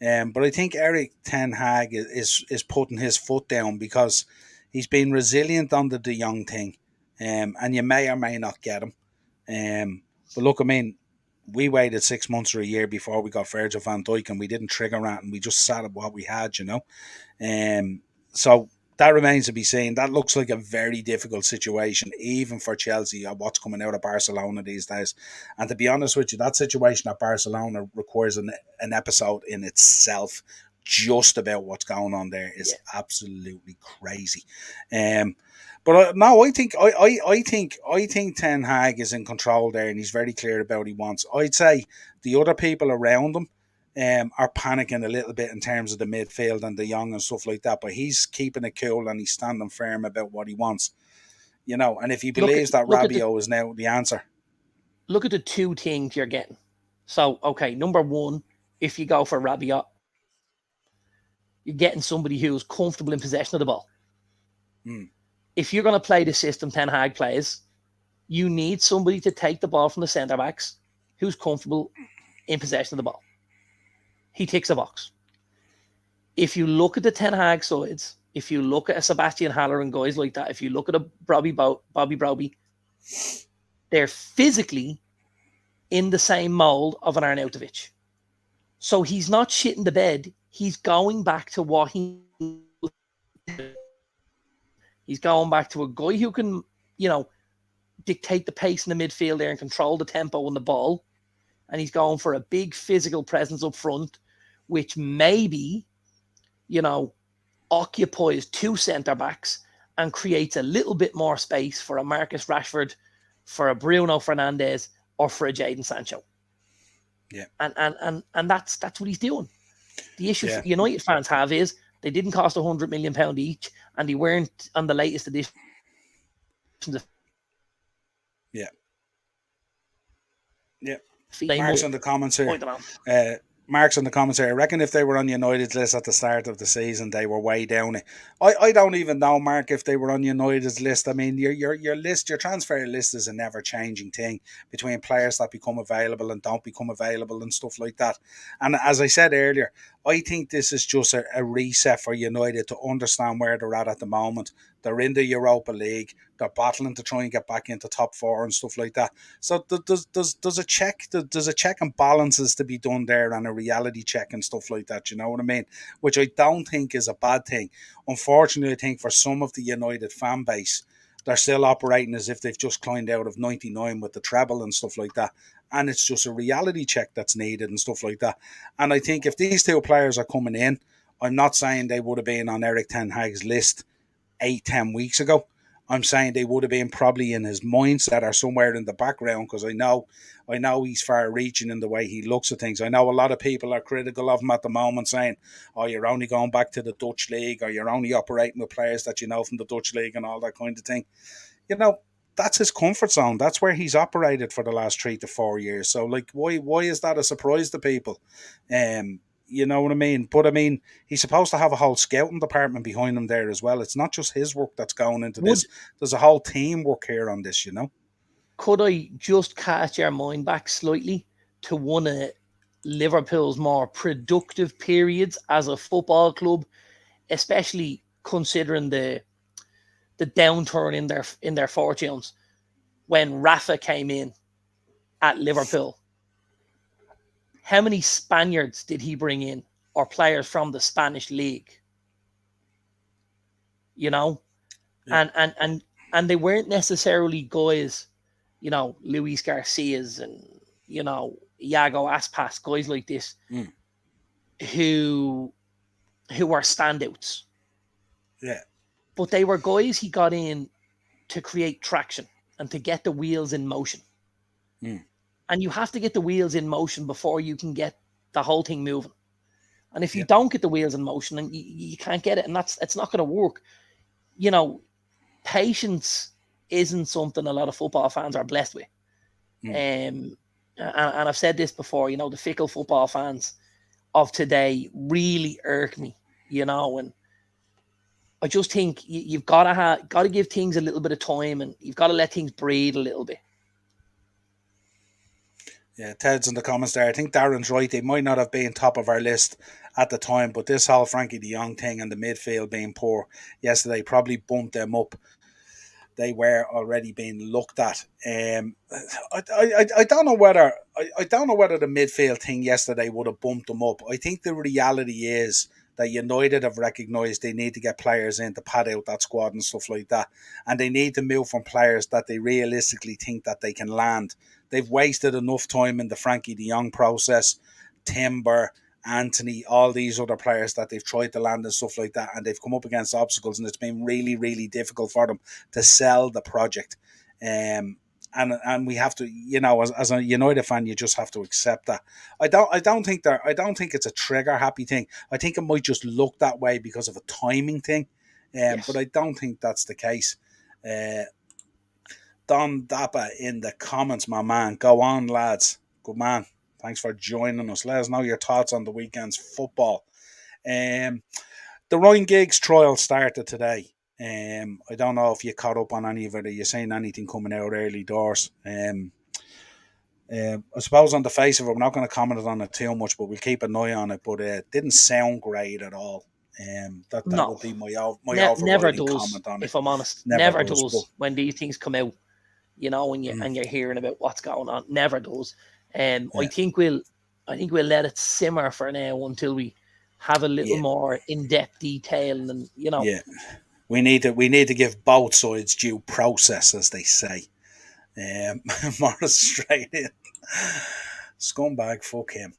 A: But I think Eric Ten Hag is putting his foot down because he's been resilient under the young thing. And you may or may not get him. But look, I mean, we waited 6 months or a year before we got Virgil van Dijk, and we didn't trigger that, and we just sat at what we had, So that remains to be seen. That looks like a very difficult situation, even for Chelsea, what's coming out of Barcelona these days. And to be honest with you, that situation at Barcelona requires an episode in itself. Just about what's going on there is absolutely crazy. But no, I think Ten Hag is in control there, and he's very clear about what he wants. I'd say the other people around him are panicking a little bit in terms of the midfield and the young and stuff like that. But he's keeping it cool and he's standing firm about what he wants. And if he believes that Rabiot is now the answer.
B: Look at the two things you're getting. So, okay, number one, if you go for Rabiot, you're getting somebody who's comfortable in possession of the ball. If you're going to play the system Ten Hag plays, you need somebody to take the ball from the centre-backs who's comfortable in possession of the ball. He ticks a box. If you look at the Ten Hag sides, if you look at a Sebastian Haller and guys like that, if you look at a Bobby Broby, they're physically in the same mold of an Arnautovic. So he's not shitting the bed. He's going back to what he's going back to a guy who can, dictate the pace in the midfield there and control the tempo on the ball. And he's going for a big physical presence up front, which maybe, occupies 2 centre-backs and creates a little bit more space for a Marcus Rashford, for a Bruno Fernandes, or for a Jadon Sancho.
A: Yeah.
B: And that's what he's doing. The issue United fans have is They didn't cost £100 million each, and they weren't on the latest edition.
A: Yeah. Yeah.
B: They
A: Mark's
B: must,
A: on the comments
B: I
A: here.
B: don't know.
A: Mark's on the comments here. I reckon if they were on United's list at the start of the season, they were way down it. I don't even know, Mark, if they were on United's list. I mean, your list, your transfer list is a never changing thing between players that become available and don't become available and stuff like that. And as I said earlier, I think this is just a reset for United to understand where they're at the moment. They're in the Europa League. They're battling to try and get back into top four and stuff like that. So there's a check and balances to be done there, and a reality check and stuff like that. You know what I mean? Which I don't think is a bad thing. Unfortunately, I think for some of the United fan base, they're still operating as if they've just climbed out of '99 with the treble and stuff like that. And it's just a reality check that's needed and stuff like that. And I think if these two players are coming in, I'm not saying they would have been on Eric Ten Hag's list 8-10 weeks ago. I'm saying they would have been probably in his mindset or somewhere in the background, because I know he's far reaching in the way he looks at things. I know a lot of people are critical of him at the moment, saying, oh, you're only going back to the Dutch league, or you're only operating with players that you know from the Dutch league and all that kind of thing. You know, that's his comfort zone. That's where he's operated for the last 3 to 4 years. So, like, why is that a surprise to people? You know what I mean? But I mean, he's supposed to have a whole scouting department behind him there as well. It's not just his work that's going into this. There's a whole team work here on this, you know?
B: Could I just cast your mind back slightly to one of Liverpool's more productive periods as a football club, especially considering the downturn in their fortunes, when Rafa came in at Liverpool? How many Spaniards did he bring in, or players from the Spanish league? You know, yeah. and they weren't necessarily guys, you know, Luis Garcias and, you know, Iago Aspas, guys like this, who are standouts.
A: Yeah.
B: But they were guys he got in to create traction and to get the wheels in motion. And you have to get the wheels in motion before you can get the whole thing moving. And if you don't get the wheels in motion, and you can't get it, and it's not going to work. You know, patience isn't something a lot of football fans are blessed with. And I've said this before, you know, the fickle football fans of today really irk me, you know, and I just think you've got to give things a little bit of time, and you've got to let things breathe a little bit.
A: Yeah, Ted's in the comments there. I think Darren's right. They might not have been top of our list at the time, but this whole Frankie de Jong thing and the midfield being poor yesterday probably bumped them up. They were already being looked at. I don't know whether the midfield thing yesterday would have bumped them up. I think the reality is that United have recognised they need to get players in to pad out that squad and stuff like that, and they need to move from players that they realistically think that they can land. They've wasted enough time in the Frankie de Jong process, Timber, Anthony, all these other players that they've tried to land and stuff like that, and they've come up against obstacles, and it's been really, really difficult for them to sell the project. And we have to, you know, as a United fan, you just have to accept that. I don't think it's a trigger happy thing. I think it might just look that way because of a timing thing. Yes. But I don't think that's the case. Don Dappa in the comments, my man. Go on, lads. Good man. Thanks for joining us. Let us know your thoughts on the weekend's football. The Ryan Giggs trial started today. I don't know if you caught up on any of it, or you're seeing anything coming out early doors. I suppose on the face of it, we're not going to comment on it too much, but we'll keep an eye on it. But it didn't sound great at all. That would be my overriding comment on it.
B: If I'm honest, never does when these things come out. You know, and you're hearing about what's going on. Never does. I think we'll let it simmer for now until we have a little more in-depth detail, and you know.
A: Yeah. We need to give both sides due process, as they say. More Australian scumbag, fuck him.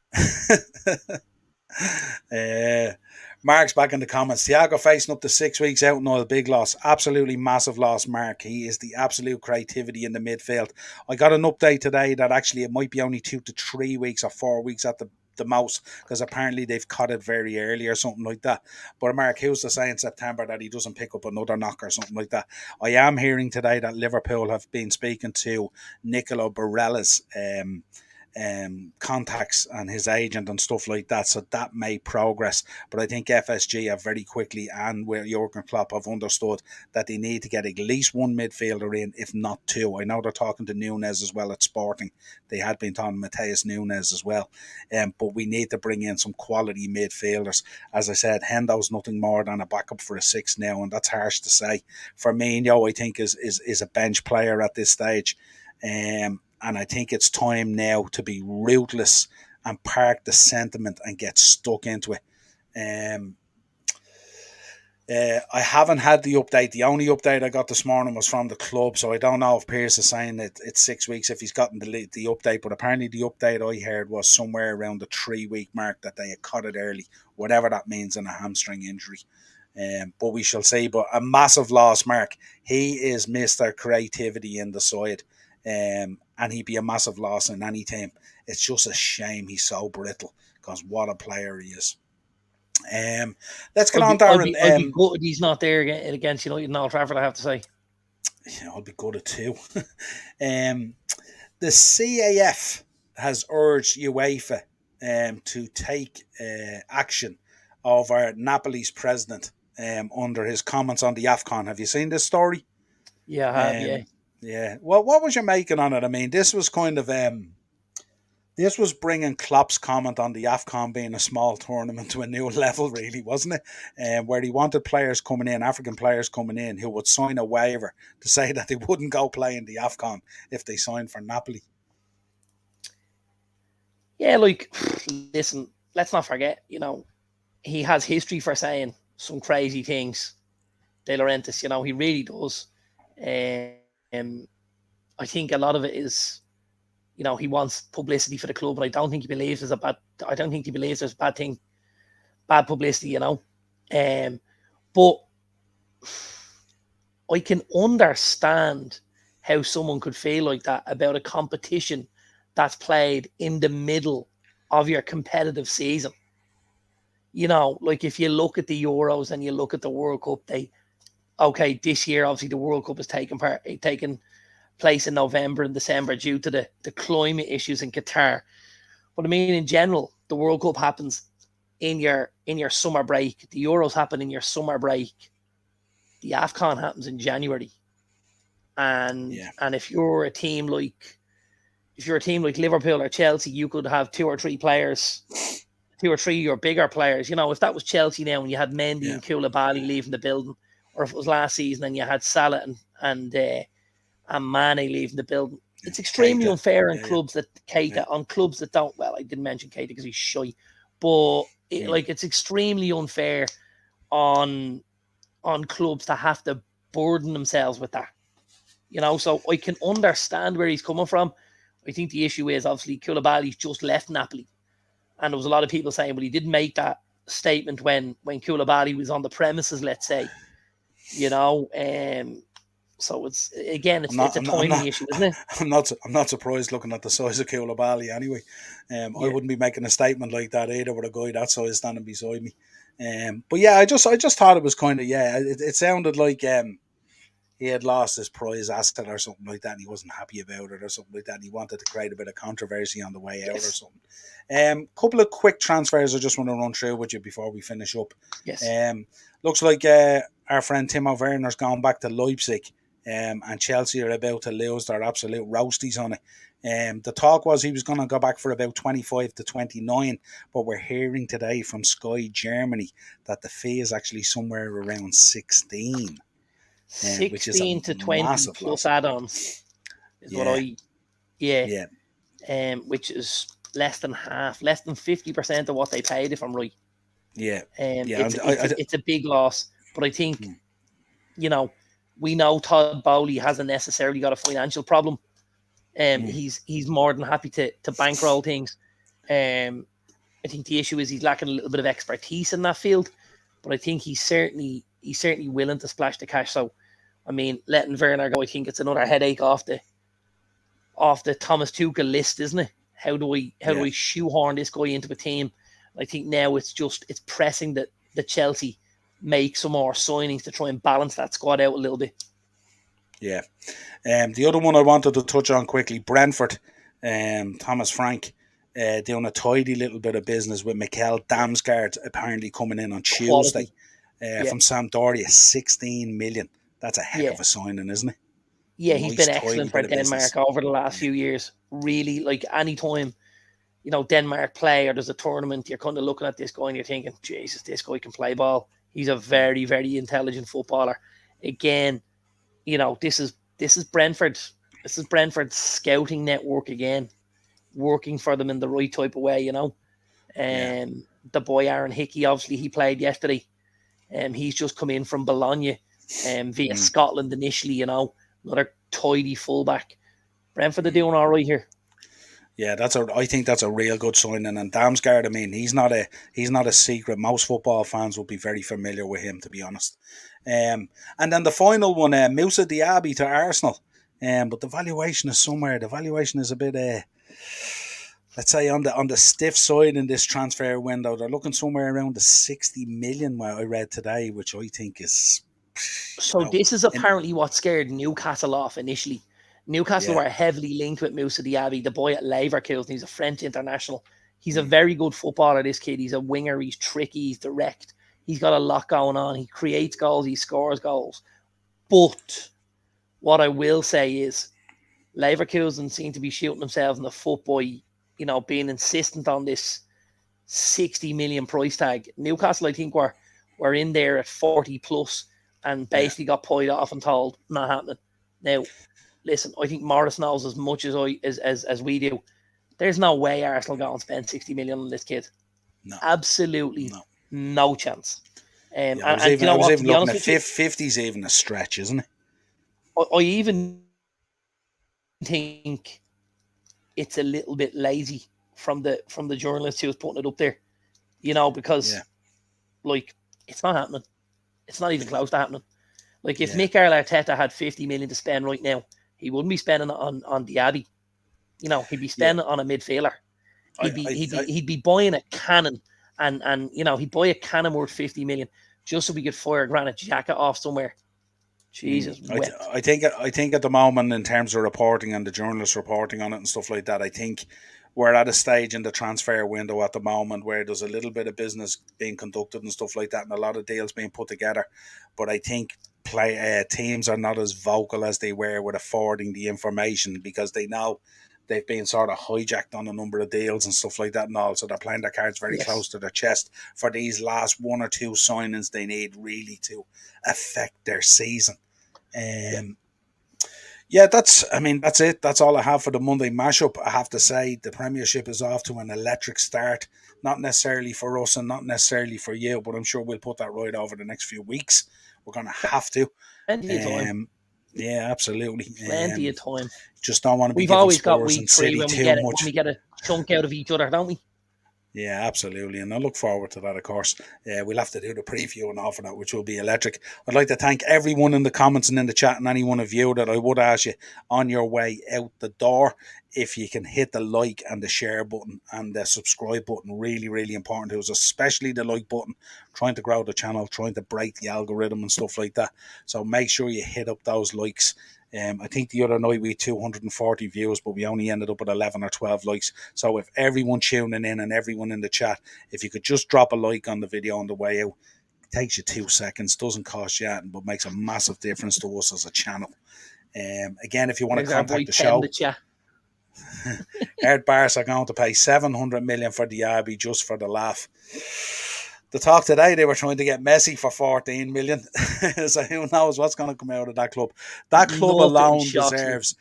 A: Mark's back in the comments. Thiago facing up to 6 weeks out, no, a big loss. Absolutely massive loss, Mark. He is the absolute creativity in the midfield. I got an update today that actually it might be only 2 to 3 weeks or 4 weeks at the most, because apparently they've cut it very early or something like that. But Mark Hughes to say in September that he doesn't pick up another knock or something like that. I am hearing today that Liverpool have been speaking to Nicolo Barella's contacts and his agent and stuff like that, so that may progress. But I think FSG have very quickly, and where Jurgen Klopp have understood that they need to get at least one midfielder in, if not two. I know they're talking to Nunes as well at Sporting. They had been talking to Mateus Nunes as well. But we need to bring in some quality midfielders. As I said, Hendo's nothing more than a backup for a six now, and that's harsh to say. Firmino, I think, is a bench player at this stage. And I think it's time now to be ruthless and park the sentiment and get stuck into it. I haven't had the update. The only update I got this morning was from the club, so I don't know if Pierce is saying that it's 6 weeks if he's gotten the update, but apparently the update I heard was somewhere around the 3-week mark that they had cut it early, whatever that means in a hamstring injury. But we shall see. But a massive loss, Mark. He is Mr. Creativity in the side. And he'd be a massive loss in any team. It's just a shame he's so brittle, because what a player he is. Let's get on, Darren.
B: I'd be gutted he's not there against United in Old Trafford, I have to say.
A: Yeah, I'll be gutted too. The CAF has urged UEFA to take action over Napoli's president under his comments on the AFCON. Have you seen this story?
B: Yeah, I have, yeah.
A: Yeah. Well, what was your making on it? I mean, this was kind of this was bringing Klopp's comment on the AFCON being a small tournament to a new level, really, wasn't it? Where he wanted players coming in, African players coming in, who would sign a waiver to say that they wouldn't go play in the AFCON if they signed for Napoli.
B: Yeah, like, listen, let's not forget, he has history for saying some crazy things. De Laurentiis, he really does. I think a lot of it is, he wants publicity for the club, but I don't think he believes there's bad publicity, But I can understand how someone could feel like that about a competition that's played in the middle of your competitive season. Like if you look at the Euros and you look at the World Cup, this year, obviously the World Cup is taking place in November and December due to the climate issues in Qatar. But I mean, in general, the World Cup happens in your summer break. The Euros happen in your summer break. The AFCON happens in January. And if you're a team like Liverpool or Chelsea, you could have two or three of your bigger players. If that was Chelsea now and you had Mendy and Koulibaly leaving the building, or if it was last season and you had Salah and Mane leaving the building, it's extremely unfair on clubs that on clubs that don't. Well, I didn't mention Keita because he's shy, but it's extremely unfair on clubs to have to burden themselves with that. So I can understand where he's coming from. I think the issue is obviously Koulibaly's just left Napoli, and there was a lot of people saying, well, he didn't make that statement when Koulibaly was on the premises, let's say. So it's a timing issue, isn't it?
A: I'm not surprised looking at the size of Koulibaly anyway. I wouldn't be making a statement like that either with a guy that size standing beside me. But yeah, I just thought it was kind of it sounded like he had lost his prize asset or something like that, and he wasn't happy about it or something like that, and he wanted to create a bit of controversy on the way out or something. Couple of quick transfers I just want to run through with you before we finish up.
B: Yes.
A: Looks like our friend Timo Werner's gone back to Leipzig, and Chelsea are about to lose their absolute roasties on it. The talk was he was going to go back for about 25 to 29, but we're hearing today from Sky Germany that the fee is actually somewhere around 16.
B: 16 to 20 plus add-ons is what which is less than half, less than 50% of what they paid, if I'm right. It's a big loss, but I think we know Todd Bowley hasn't necessarily got a financial problem. He's more than happy to bankroll things. I think the issue is he's lacking a little bit of expertise in that field, but I think he's certainly willing to splash the cash. So, I mean, letting Werner go, I think it's another headache off the Thomas Tuchel list, isn't it? How do I shoehorn this guy into a team? I think now it's pressing the Chelsea make some more signings to try and balance that squad out a little bit.
A: Yeah. The other one I wanted to touch on quickly, Brentford, Thomas Frank, doing a tidy little bit of business with Mikel Damsgaard apparently coming in on Tuesday from Sampdoria, 16 million. That's a heck of a signing, isn't it?
B: Yeah, he's been excellent for Denmark over the last few years. Really, like any time, Denmark play or there's a tournament, you're kind of looking at this guy and you're thinking, Jesus, this guy can play ball. He's a very, very intelligent footballer. Again, this is Brentford. This is Brentford's scouting network again, working for them in the right type of way, The boy Aaron Hickey, obviously, he played yesterday. He's just come in from Bologna via Scotland initially, another tidy fullback. Brentford are doing all right here.
A: Yeah, I think that's a real good signing. And Damsgaard, I mean, he's not a secret. Most football fans will be very familiar with him, to be honest. And then the final one, Moussa Diaby to Arsenal. But the valuation is somewhere. The valuation is a bit, let's say, on the stiff side in this transfer window. They're looking somewhere around the 60 million. I read today, which I think is.
B: So this is apparently what scared Newcastle off initially. Newcastle were heavily linked with Moussa Diaby, the boy at Leverkusen. He's a French international. He's a very good footballer, this kid. He's a winger. He's tricky. He's direct. He's got a lot going on. He creates goals. He scores goals. But what I will say is Leverkusen seem to be shooting themselves in the foot by, being insistent on this 60 million price tag. Newcastle, I think, were in there at 40 plus and basically got pied off and told, not happening. Now, listen, I think Morris knows as much as we do. There's no way Arsenal go and spend 60 million on this kid. No. Absolutely no chance.
A: I was even looking at 50's even a stretch, isn't it?
B: I even think it's a little bit lazy from the journalist who was putting it up there. Because it's not happening. It's not even close to happening. Like if Mikel Arteta had 50 million to spend right now, he wouldn't be spending it on Diaby. He'd be spending it on a midfielder. He'd be buying a cannon and he'd buy a cannon worth 50 million just so we could fire Granit Xhaka off somewhere. Jesus.
A: I think at the moment, in terms of reporting and the journalists reporting on it and stuff like that, I think we're at a stage in the transfer window at the moment where there's a little bit of business being conducted and stuff like that, and a lot of deals being put together. But I think teams are not as vocal as they were with affording the information because they know they've been sort of hijacked on a number of deals and stuff like that and all. So they're playing their cards very close to their chest for these last one or two signings they need really to affect their season. That's it. That's all I have for the Monday mashup. I have to say the Premiership is off to an electric start. Not necessarily for us and not necessarily for you, but I'm sure we'll put that right over the next few weeks. We're going to have to.
B: Plenty of time.
A: Yeah, absolutely.
B: Plenty of time.
A: Just don't want to be.
B: We've always got week 3 when we get a chunk out of each other, don't we?
A: Yeah, absolutely. And I look forward to that, of course. We'll have to do the preview and all for that, which will be electric. I'd like to thank everyone in the comments and in the chat and any one of you that I would ask you on your way out the door. If you can hit the like and the share button and the subscribe button, really, really important to us, especially the like button, trying to grow the channel, trying to break the algorithm and stuff like that. So make sure you hit up those likes. I think the other night we had 240 views, but we only ended up with 11 or 12 likes. So if everyone tuning in and everyone in the chat, if you could just drop a like on the video on the way out, it takes you 2 seconds, doesn't cost you anything, but makes a massive difference to us as a channel. Again, if you want to contact the show, Erd Bars are going to pay 700 million for Diaby just for the laugh. The talk today, they were trying to get Messi for 14 million. So who knows what's going to come out of that club. That club alone deserves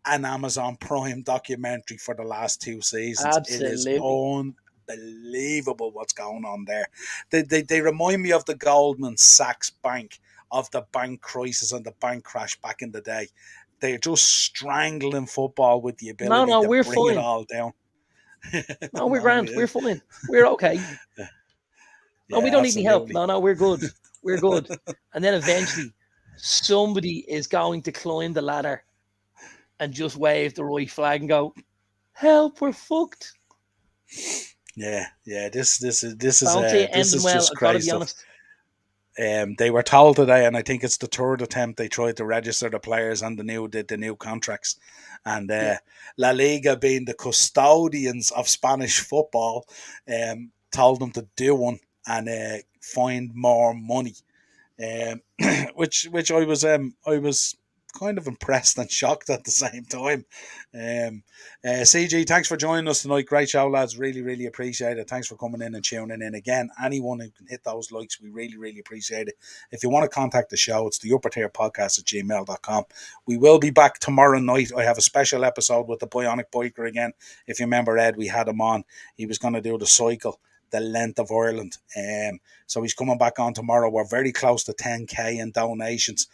A: an Amazon Prime documentary for the last 2 seasons.
B: Absolutely.
A: It is unbelievable what's going on there. They remind me of the Goldman Sachs Bank, of the bank crisis and the bank crash back in the day. They're just strangling football with the ability to bring it all down.
B: No, we're grand. We're fine. We're okay. No, we don't need any help. No, we're good. We're good. And then eventually somebody is going to climb the ladder and just wave the right flag and go, Help, we're fucked.
A: Yeah. This
B: Don't see it
A: this
B: ending
A: is
B: well.
A: just
B: I gotta
A: crazy
B: be
A: stuff.
B: honest.
A: They were told today, and I think it's the third attempt they tried to register the players on the new contracts, and
B: Yeah,
A: La Liga, being the custodians of Spanish football, told them to do one and find more money, um, which I was kind of impressed and shocked at the same time. Um, CG, thanks for joining us tonight. Great show, lads. Really, really appreciate it. Thanks for coming in and tuning in again. Anyone who can hit those likes, we really, really appreciate it. If you want to contact the show, it's the upper tier podcast at gmail.com. We will be back tomorrow night. I have a special episode with the Bionic Biker again. If you remember, Ed, we had him on. He was going to do the cycle the length of Ireland. So he's coming back on tomorrow. We're very close to 10k in donations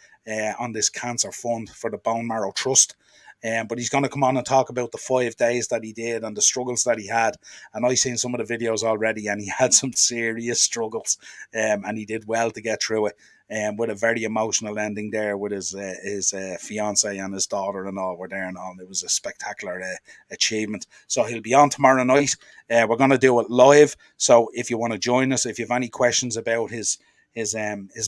A: on this cancer fund for the Bone Marrow Trust. But he's going to come on and talk about the 5 days that he did and the struggles that he had. And I've seen some of the videos already, and he had some serious struggles. And he did well to get through it. With a very emotional ending there with his fiance and his daughter and all were there and all. It was a spectacular achievement. So he'll be on tomorrow night. We're going to do it live. So if you want to join us, if you have any questions about his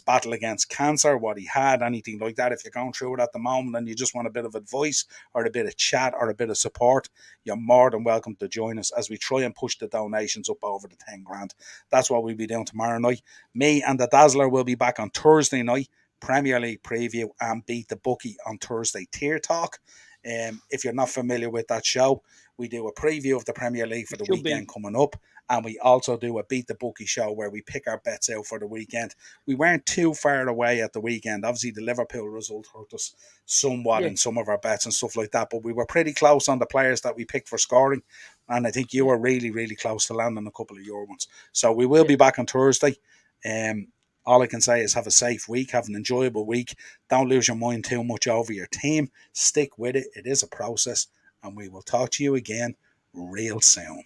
A: battle against cancer, what he had, anything like that, if you're going through it at the moment and you just want a bit of advice or a bit of chat or a bit of support, you're more than welcome to join us as we try and push the donations up over the 10 grand. That's what we'll be doing tomorrow night. Me and the Dazzler will be back on Thursday night, Premier League preview and Beat the Bookie on Thursday tier talk. If you're not familiar with that show, we do a preview of the Premier League for the weekend coming up, and we also do a Beat the Bookie show where we pick our bets out for the weekend. We weren't too far away at the weekend. Obviously, the Liverpool result hurt us somewhat in some of our bets and stuff like that, but we were pretty close on the players that we picked for scoring, and I think you were really, really close to landing a couple of your ones. So we will be back on Thursday. All I can say is have a safe week, have an enjoyable week. Don't lose your mind too much over your team. Stick with it. It is a process, and we will talk to you again real soon.